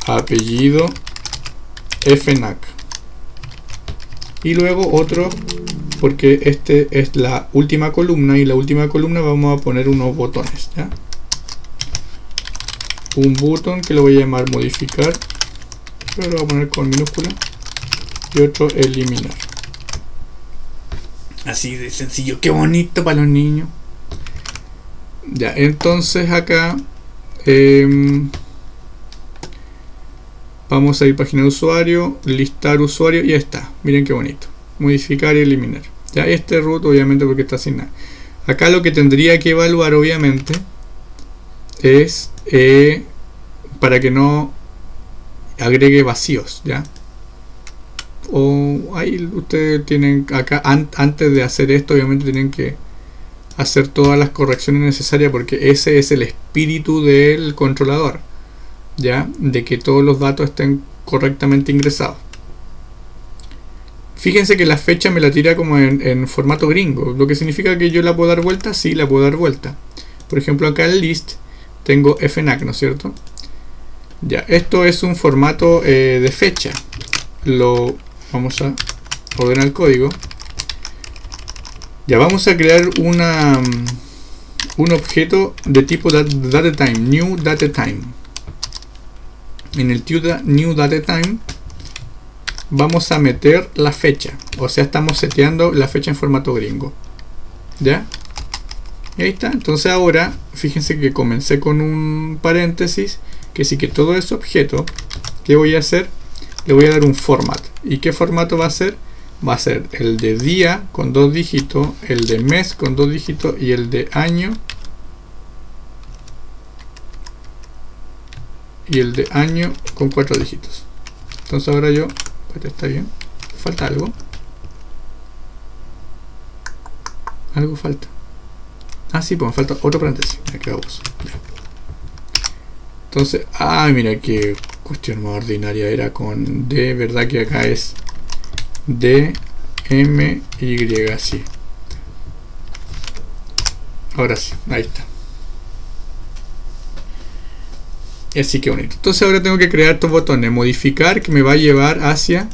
apellido, FNAC. Y luego otro, porque este es la última columna, y la última columna vamos a poner unos botones, ¿ya? Un botón que lo voy a llamar modificar, pero lo voy a poner con minúscula, y otro eliminar. Así de sencillo, qué bonito para los niños. Ya, entonces acá vamos a ir a página de usuario, listar usuario, y ya está. Miren qué bonito. Modificar y eliminar. Ya, este root obviamente porque está sin nada. Acá lo que tendría que evaluar obviamente es para que no agregue vacíos, ¿ya? O ahí ustedes tienen acá, antes de hacer esto obviamente tienen que hacer todas las correcciones necesarias, porque ese es el espíritu del controlador, ¿ya? De que todos los datos estén correctamente ingresados. Fíjense que la fecha me la tira como en formato gringo, lo que significa que yo la puedo dar vuelta. Sí, la puedo dar vuelta. Por ejemplo, acá en list tengo FNAC, ¿no es cierto? Ya, esto es un formato de fecha. Lo vamos a ordenar el código. Ya, vamos a crear un objeto de tipo DataTime, new DataTime. En el new DataTime vamos a meter la fecha, o sea, estamos seteando la fecha en formato gringo, ¿ya? Y ahí está. Entonces ahora, fíjense que comencé con un paréntesis, que sí, que todo ese objeto, ¿qué voy a hacer? Le voy a dar un format. ¿Y qué formato va a ser? Va a ser el de día con 2 dígitos, el de mes con 2 dígitos y el de año. Y el de año con 4 dígitos. Entonces ahora yo, está bien, falta algo. Algo falta. Ah, sí, pues me falta otro paréntesis. Aquí vamos. Entonces, mira qué cuestión más ordinaria era con D, ¿verdad? Que acá es D, M, Y, sí. Ahora sí, ahí está. Y así que bonito. Entonces ahora tengo que crear estos botones. Modificar, que me va a llevar hacia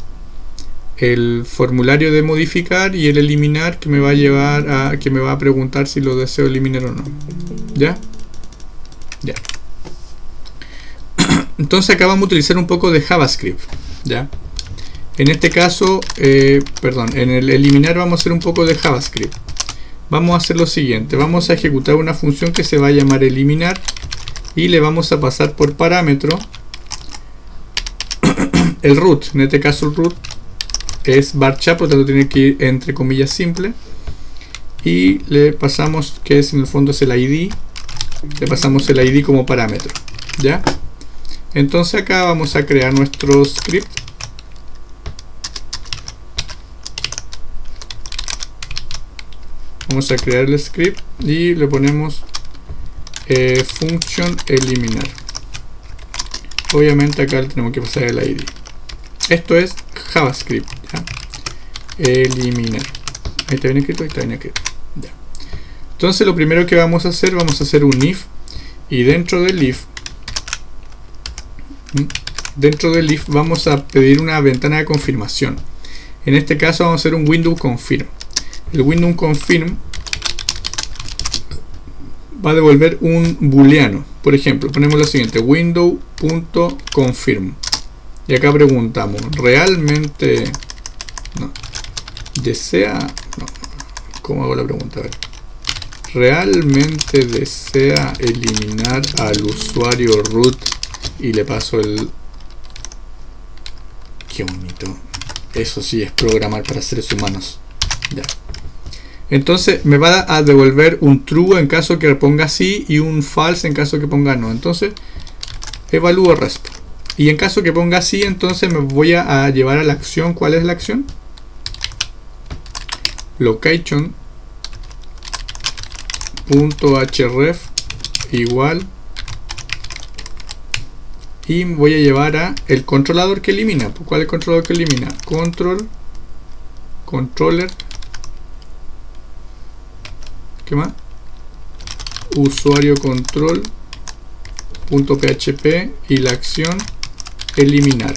el formulario de modificar, y el eliminar, que me va a llevar a que me va a preguntar si lo deseo eliminar o no. ¿Ya? Ya. Entonces acá vamos a utilizar un poco de JavaScript, ¿ya? En este caso, en el eliminar vamos a hacer un poco de JavaScript. Vamos a hacer lo siguiente: vamos a ejecutar una función que se va a llamar eliminar, y le vamos a pasar por parámetro el root. En este caso el root es varchar, por lo tanto tiene que ir entre comillas simple, y le pasamos, que es en el fondo es el ID, le pasamos el ID como parámetro, ¿ya? Entonces acá vamos a crear nuestro script. Vamos a crear el script y le ponemos function eliminar. Obviamente acá le tenemos que pasar el ID. Esto es JavaScript, ¿ya? Eliminar. Ahí está bien escrito, ahí está bien escrito. Ya. Entonces lo primero que vamos a hacer un if, y dentro del if dentro del if vamos a pedir una ventana de confirmación. En este caso vamos a hacer un window confirm. El window confirm va a devolver un booleano. Por ejemplo, ponemos lo siguiente: window.confirm. Y acá preguntamos, ¿realmente desea? No, ¿cómo hago la pregunta? A ver. ¿Realmente desea eliminar al usuario root? Y le paso el... Qué bonito. Eso sí es programar para seres humanos. Ya. Entonces me va a devolver un true en caso que ponga sí y un false en caso que ponga no. Entonces evalúo el resto. Y en caso que ponga sí, entonces me voy a llevar a la acción. ¿Cuál es la acción? Location.href igual. Y voy a llevar a el controlador que elimina. ¿Cuál es el controlador que elimina? Controller. ¿Qué más? Usuario control .php y la acción eliminar.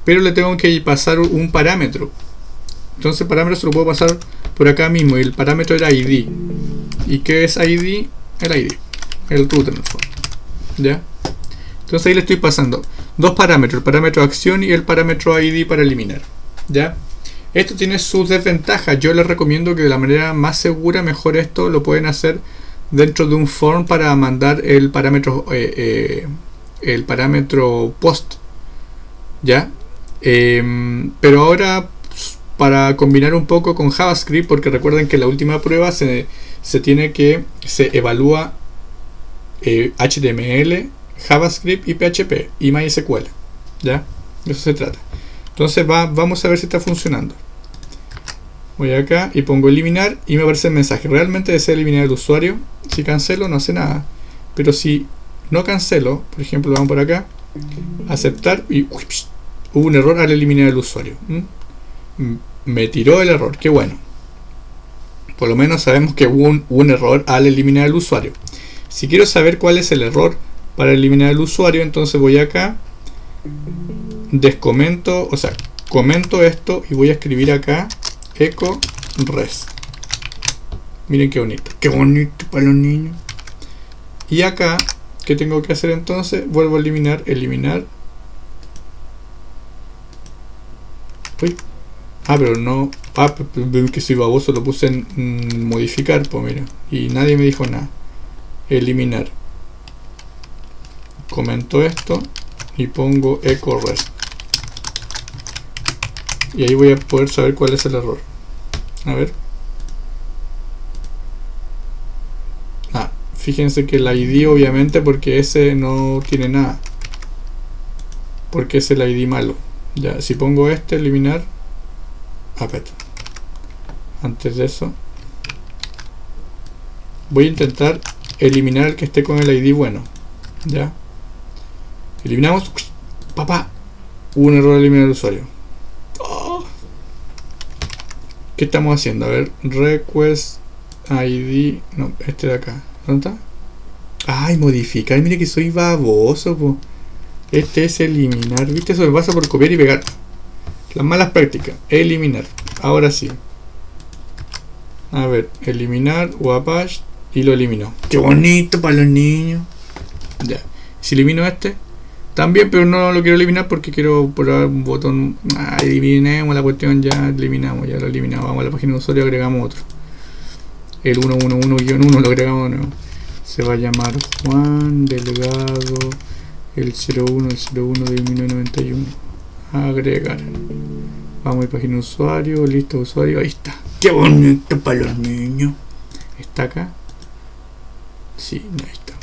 Pero le tengo que pasar un parámetro. Entonces el parámetro se lo puedo pasar por acá mismo. Y el parámetro era id. ¿Y qué es id? El id. El root en el fondo. ¿Ya? Entonces ahí le estoy pasando dos parámetros. El parámetro acción y el parámetro id para eliminar. ¿Ya? Esto tiene sus desventajas. Yo les recomiendo que de la manera más segura, mejor esto lo pueden hacer dentro de un form para mandar el parámetro post. ¿Ya? Pero ahora para combinar un poco con JavaScript, porque recuerden que en la última prueba se evalúa HTML, JavaScript y PHP y MySQL. ¿Ya? De eso se trata. Entonces vamos a ver si está funcionando. Voy acá y pongo eliminar y me aparece el mensaje. Realmente desea eliminar el usuario. Si cancelo no hace nada. Pero si no cancelo, por ejemplo, vamos por acá, aceptar y hubo un error al eliminar el usuario. Me tiró el error. Qué bueno. Por lo menos sabemos que hubo un error al eliminar el usuario. Si quiero saber cuál es el error para eliminar el usuario, entonces voy acá, descomento, o sea, comento esto y voy a escribir acá echo res. Miren qué bonito para los niños. Y acá, ¿qué tengo que hacer entonces? Vuelvo a eliminar. Uy. Pero no. Que soy baboso, lo puse en modificar, pues mira. Y nadie me dijo nada. Eliminar. Comento esto y pongo echo res. Y ahí voy a poder saber cuál es el error. A ver. Fíjense que el ID obviamente, porque ese no tiene nada. Porque es el ID malo. Ya, si pongo este, eliminar. Espera. Antes de eso, voy a intentar eliminar el que esté con el ID bueno. Ya. Eliminamos. Papá. Hubo un error al eliminar el usuario. ¿Qué estamos haciendo? A ver, request ID. No, este de acá. ¿Dónde está? Ay, modificar. Mire que soy baboso, po. Este es eliminar. ¿Viste? Eso me pasa por copiar y pegar. Las malas prácticas. Eliminar. Ahora sí. A ver, eliminar Wapash. Y lo eliminó. ¡Qué bonito para los niños! Ya. Si elimino este. También, pero no lo quiero eliminar porque quiero probar un botón. Eliminemos la cuestión, ya eliminamos, ya lo eliminamos. Vamos a la página de usuario y agregamos otro. El 111-1 lo agregamos de nuevo. Se va a llamar Juan Delgado, el 01 de 1991. Agregar. Vamos a la página de usuario, lista de usuario. Ahí está. ¡Qué bonito para los niños! ¿Está acá? Sí, ahí está.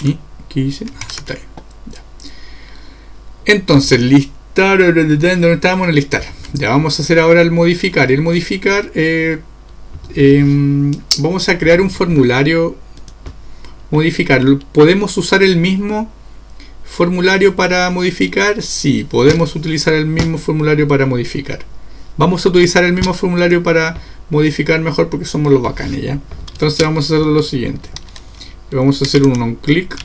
Y aquí dice. Sí, está bien. Entonces, listar, donde estábamos en el listar. Ya vamos a hacer ahora el modificar. El modificar, vamos a crear un formulario. Modificarlo. ¿Podemos usar el mismo formulario para modificar? Sí, podemos utilizar el mismo formulario para modificar. Vamos a utilizar el mismo formulario para modificar mejor porque somos los bacanes, ¿ya? Entonces vamos a hacer lo siguiente. Vamos a hacer un on-click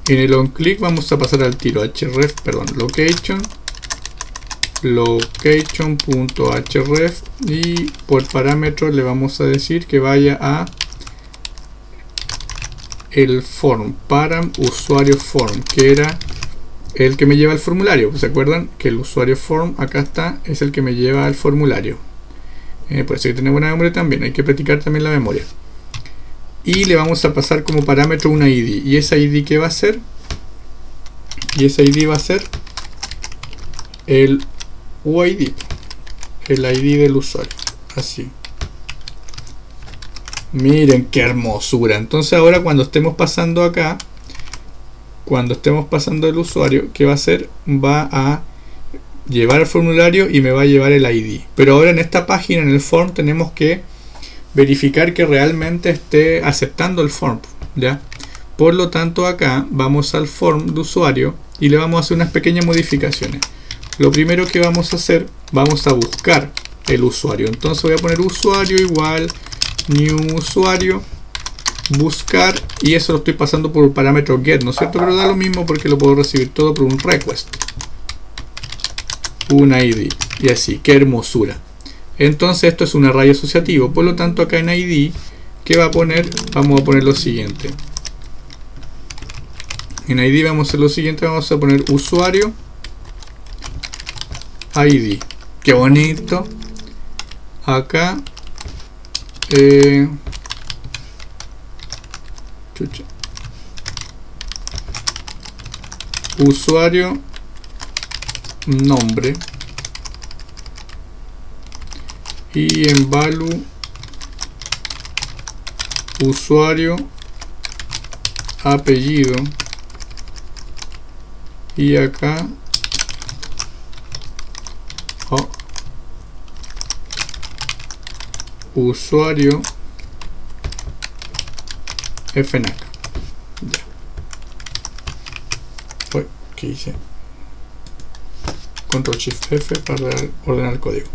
En el onClick vamos a pasar al tiro href, perdón, location.href y por parámetro le vamos a decir que vaya a el form, param usuario form, que era el que me lleva al formulario. ¿Se acuerdan? Que el usuario form, acá está, es el que me lleva al formulario. Por eso hay que tener buena memoria también, hay que practicar también la memoria. Y le vamos a pasar como parámetro una ID. ¿Y esa ID qué va a ser? Y esa ID va a ser el UID, el ID del usuario. Así. Miren qué hermosura. Entonces ahora cuando estemos pasando acá, cuando estemos pasando el usuario, ¿qué va a hacer? Va a llevar el formulario y me va a llevar el ID. Pero ahora en esta página, en el form, tenemos que verificar que realmente esté aceptando el form, ¿ya? Por lo tanto acá vamos al form de usuario y le vamos a hacer unas pequeñas modificaciones. Lo primero que vamos a hacer, vamos a buscar el usuario. Entonces voy a poner usuario igual new usuario, buscar, y eso lo estoy pasando por el parámetro get, ¿no es cierto? Pero da lo mismo porque lo puedo recibir todo por un request, un ID, y así. ¡Qué hermosura! Entonces esto es un array asociativo, por lo tanto acá en ID, ¿qué va a poner? Vamos a poner lo siguiente. En ID vamos a hacer lo siguiente, vamos a poner usuario ID. ¡Qué bonito! Acá usuario nombre y en value usuario apellido y acá usuario fnac. Ya. Uy, ¿qué hice? Control Shift F para ordenar el código.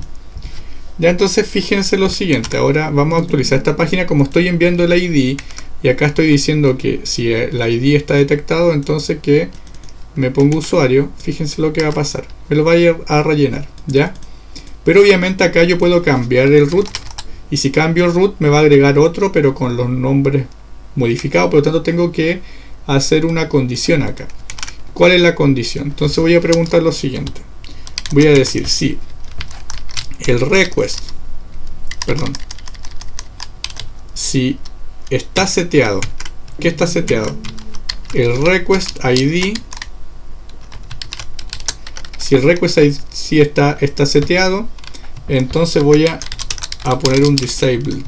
Ya, entonces fíjense lo siguiente. Ahora vamos a actualizar esta página. Como estoy enviando el ID y acá estoy diciendo que si el ID está detectado, entonces que me pongo usuario. Fíjense lo que va a pasar. Me lo va a rellenar, ¿ya? Pero obviamente acá yo puedo cambiar el root. Y si cambio el root me va a agregar otro, pero con los nombres modificados. Por lo tanto tengo que hacer una condición acá. ¿Cuál es la condición? Entonces voy a preguntar lo siguiente. Voy a decir si el request, perdón, si está seteado. ¿Qué está seteado? El request ID. Si el request ID sí está seteado, entonces voy a poner un disable.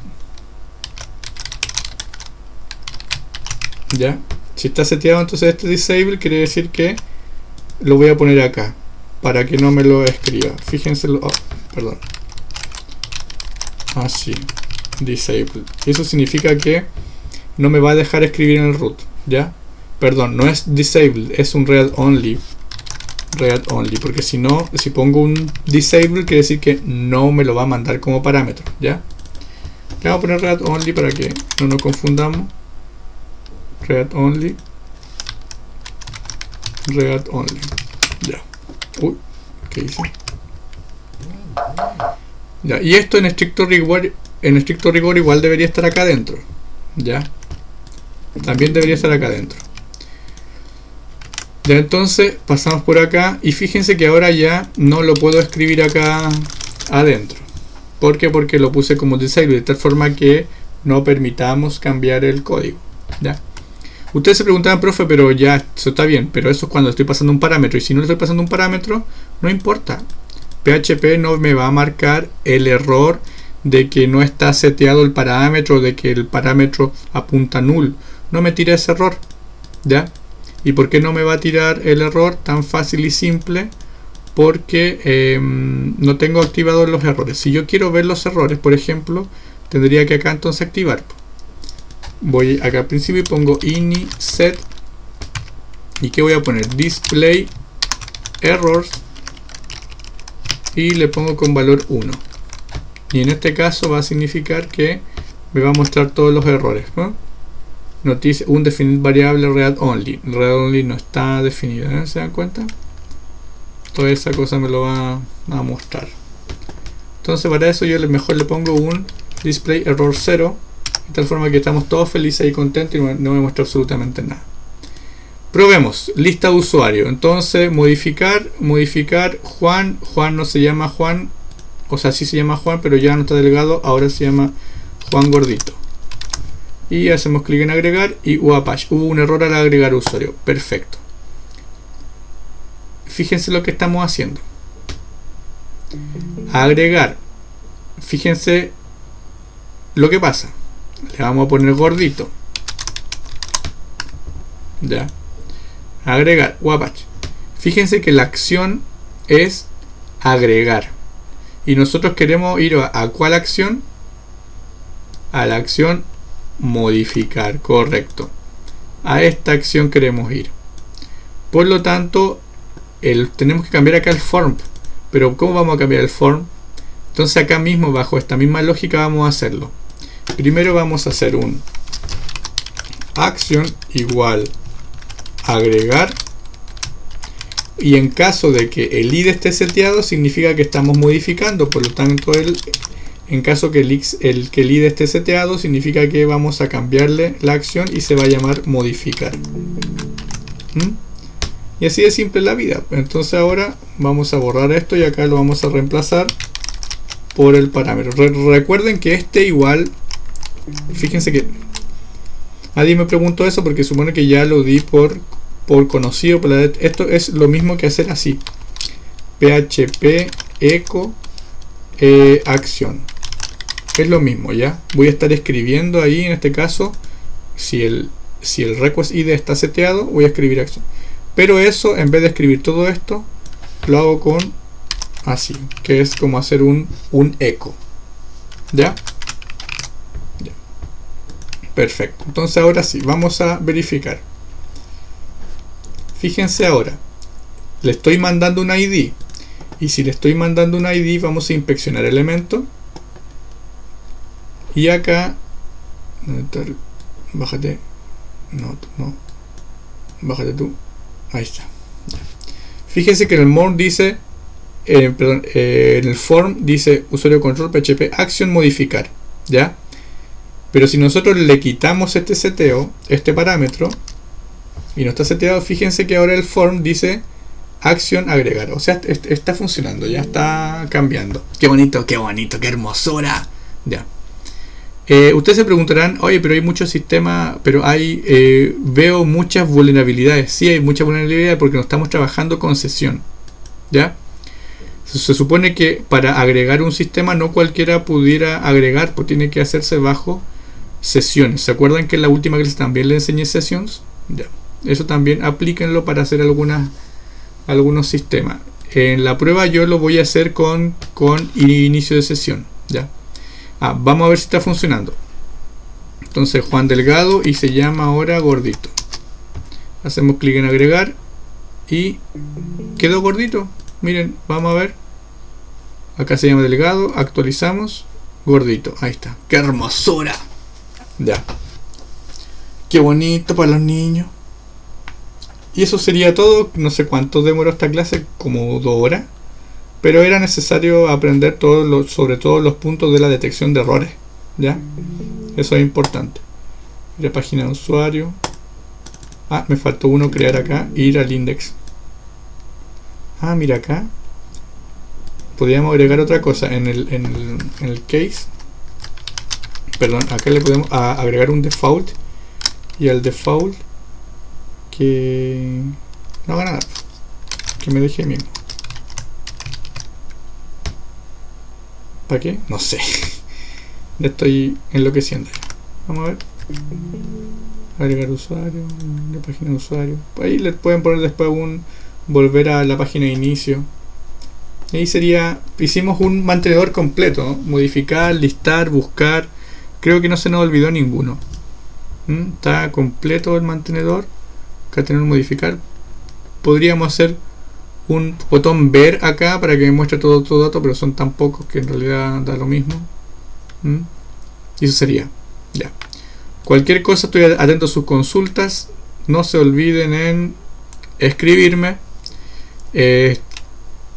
Ya, si está seteado, entonces este disable quiere decir que lo voy a poner acá para que no me lo escriba. Fíjense, perdón, así, disable. Eso significa que no me va a dejar escribir en el root. Ya, perdón, no es disable, es un read only. Read only, porque si no, si pongo un disable quiere decir que no me lo va a mandar como parámetro. Ya, le vamos a poner read only para que no nos confundamos. Read only, read only. Ya. Uy, ¿qué hice? Ya, y esto en estricto rigor igual debería estar acá adentro. Ya, también debería estar acá adentro. Ya, entonces pasamos por acá y fíjense que ahora ya no lo puedo escribir acá adentro. ¿Por qué? Porque lo puse como disable, de tal forma que no permitamos cambiar el código. Ya. Ustedes se preguntaban, profe, pero ya, eso está bien, pero eso es cuando estoy pasando un parámetro, y si no le estoy pasando un parámetro, no importa. PHP no me va a marcar el error de que no está seteado el parámetro, de que el parámetro apunta null. No me tira ese error. ¿Ya? ¿Y por qué no me va a tirar el error? Tan fácil y simple, porque no tengo activados los errores. Si yo quiero ver los errores, por ejemplo, tendría que acá entonces activar. Voy acá al principio y pongo ini set. ¿Y qué voy a poner? Display errors. Y le pongo con valor 1. Y en este caso va a significar que me va a mostrar todos los errores, ¿no? nos dice un definir variable read only. Read only no está definida, ¿se dan cuenta? Toda esa cosa me lo va a mostrar. Entonces para eso yo mejor le pongo un display error 0, de tal forma que estamos todos felices y contentos y no me muestra absolutamente nada. Probemos, lista de usuario. Entonces modificar Juan. Juan no se llama Juan, o sea, sí se llama Juan, pero ya no está delgado, ahora se llama Juan Gordito. Y hacemos clic en agregar y Apache. Hubo un error al agregar usuario. Perfecto. Fíjense lo que estamos haciendo. Agregar. Fíjense lo que pasa. Le vamos a poner Gordito. Ya. Agregar Apache. Fíjense que la acción es agregar. Y nosotros queremos ir a ¿cuál acción? A la acción modificar, correcto. A esta acción queremos ir. Por lo tanto, tenemos que cambiar acá el form. Pero ¿cómo vamos a cambiar el form? Entonces acá mismo, bajo esta misma lógica, vamos a hacerlo. Primero vamos a hacer un acción igual agregar. Y en caso de que el id esté seteado, significa que estamos modificando. Por lo tanto, en caso que el id esté seteado, significa que vamos a cambiarle la acción y se va a llamar modificar. Y así de simple la vida. Entonces ahora vamos a borrar esto y acá lo vamos a reemplazar por el parámetro. Recuerden que este igual, fíjense que nadie me preguntó eso porque supone que ya lo di por conocido. Esto es lo mismo que hacer así: php echo acción. Es lo mismo, ya. Voy a estar escribiendo ahí, en este caso, si el request id está seteado, voy a escribir acción. Pero eso, en vez de escribir todo esto, lo hago con así, que es como hacer un echo. ¿Ya? Ya. Perfecto. Entonces ahora sí, vamos a verificar. Fíjense ahora, le estoy mandando un ID. Y si le estoy mandando un ID, vamos a inspeccionar elemento. Y acá, bájate, no, bájate tú, ahí está. Fíjense que en el form dice, en el form dice usuario control php action modificar, ¿ya? Pero si nosotros le quitamos este seteo, este parámetro, y no está seteado, fíjense que ahora el form dice acción agregar, o sea, está funcionando, ya está cambiando. Qué bonito, qué hermosura, ya. Ustedes se preguntarán, oye, pero hay muchos sistemas, pero veo muchas vulnerabilidades. Sí, hay muchas vulnerabilidades porque no estamos trabajando con sesión, ¿ya? Se supone que para agregar un sistema no cualquiera pudiera agregar, pues tiene que hacerse bajo sesiones. ¿Se acuerdan que en la última clase también le enseñé sessions? Ya. Eso también aplíquenlo para hacer algunos sistemas. En la prueba yo lo voy a hacer con inicio de sesión, ¿ya? Vamos a ver si está funcionando. Entonces Juan Delgado y se llama ahora Gordito. Hacemos clic en agregar y quedó Gordito. Miren, vamos a ver. Acá se llama Delgado, actualizamos, Gordito. Ahí está. ¡Qué hermosura! Ya. Qué bonito para los niños. Y eso sería todo. No sé cuánto demoró esta clase, como 2 horas. Pero era necesario aprender sobre todo los puntos de la detección de errores, ¿ya? Eso es importante. La página de usuario. Me faltó uno, crear acá, ir al index. Mira acá. Podríamos agregar otra cosa en el case. Perdón, acá le podemos agregar un default. Y al default que no haga nada, que me deje mismo. ¿Para qué? No sé. Ya estoy enloqueciendo. Vamos a ver. Agregar usuario. La página de usuario. Ahí le pueden poner después volver a la página de inicio. Ahí sería. Hicimos un mantenedor completo, ¿no? Modificar, listar, buscar. Creo que no se nos olvidó ninguno. Está completo el mantenedor. Acá tenemos modificar. Podríamos hacer un botón ver acá para que me muestre todo dato, pero son tan pocos que en realidad da lo mismo. Y eso sería. Ya. Cualquier cosa estoy atento a sus consultas. No se olviden en escribirme.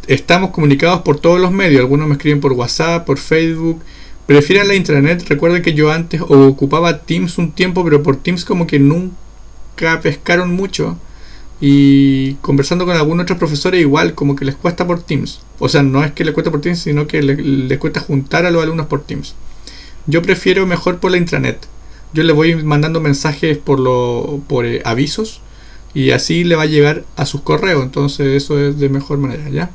Estamos comunicados por todos los medios. Algunos me escriben por WhatsApp, por Facebook. Prefieren la intranet. Recuerden que yo antes ocupaba Teams un tiempo, pero por Teams como que nunca pescaron mucho. Y conversando con algunos otros profesores igual, como que les cuesta por Teams. O sea, no es que les cuesta por Teams, sino que les cuesta juntar a los alumnos por Teams. Yo prefiero mejor por la intranet. Yo les voy mandando mensajes por avisos y así le va a llegar a sus correos. Entonces eso es de mejor manera, ¿ya?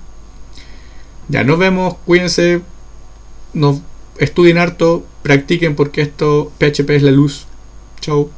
Ya, nos vemos, cuídense, estudien harto, practiquen porque esto PHP es la luz. Chao.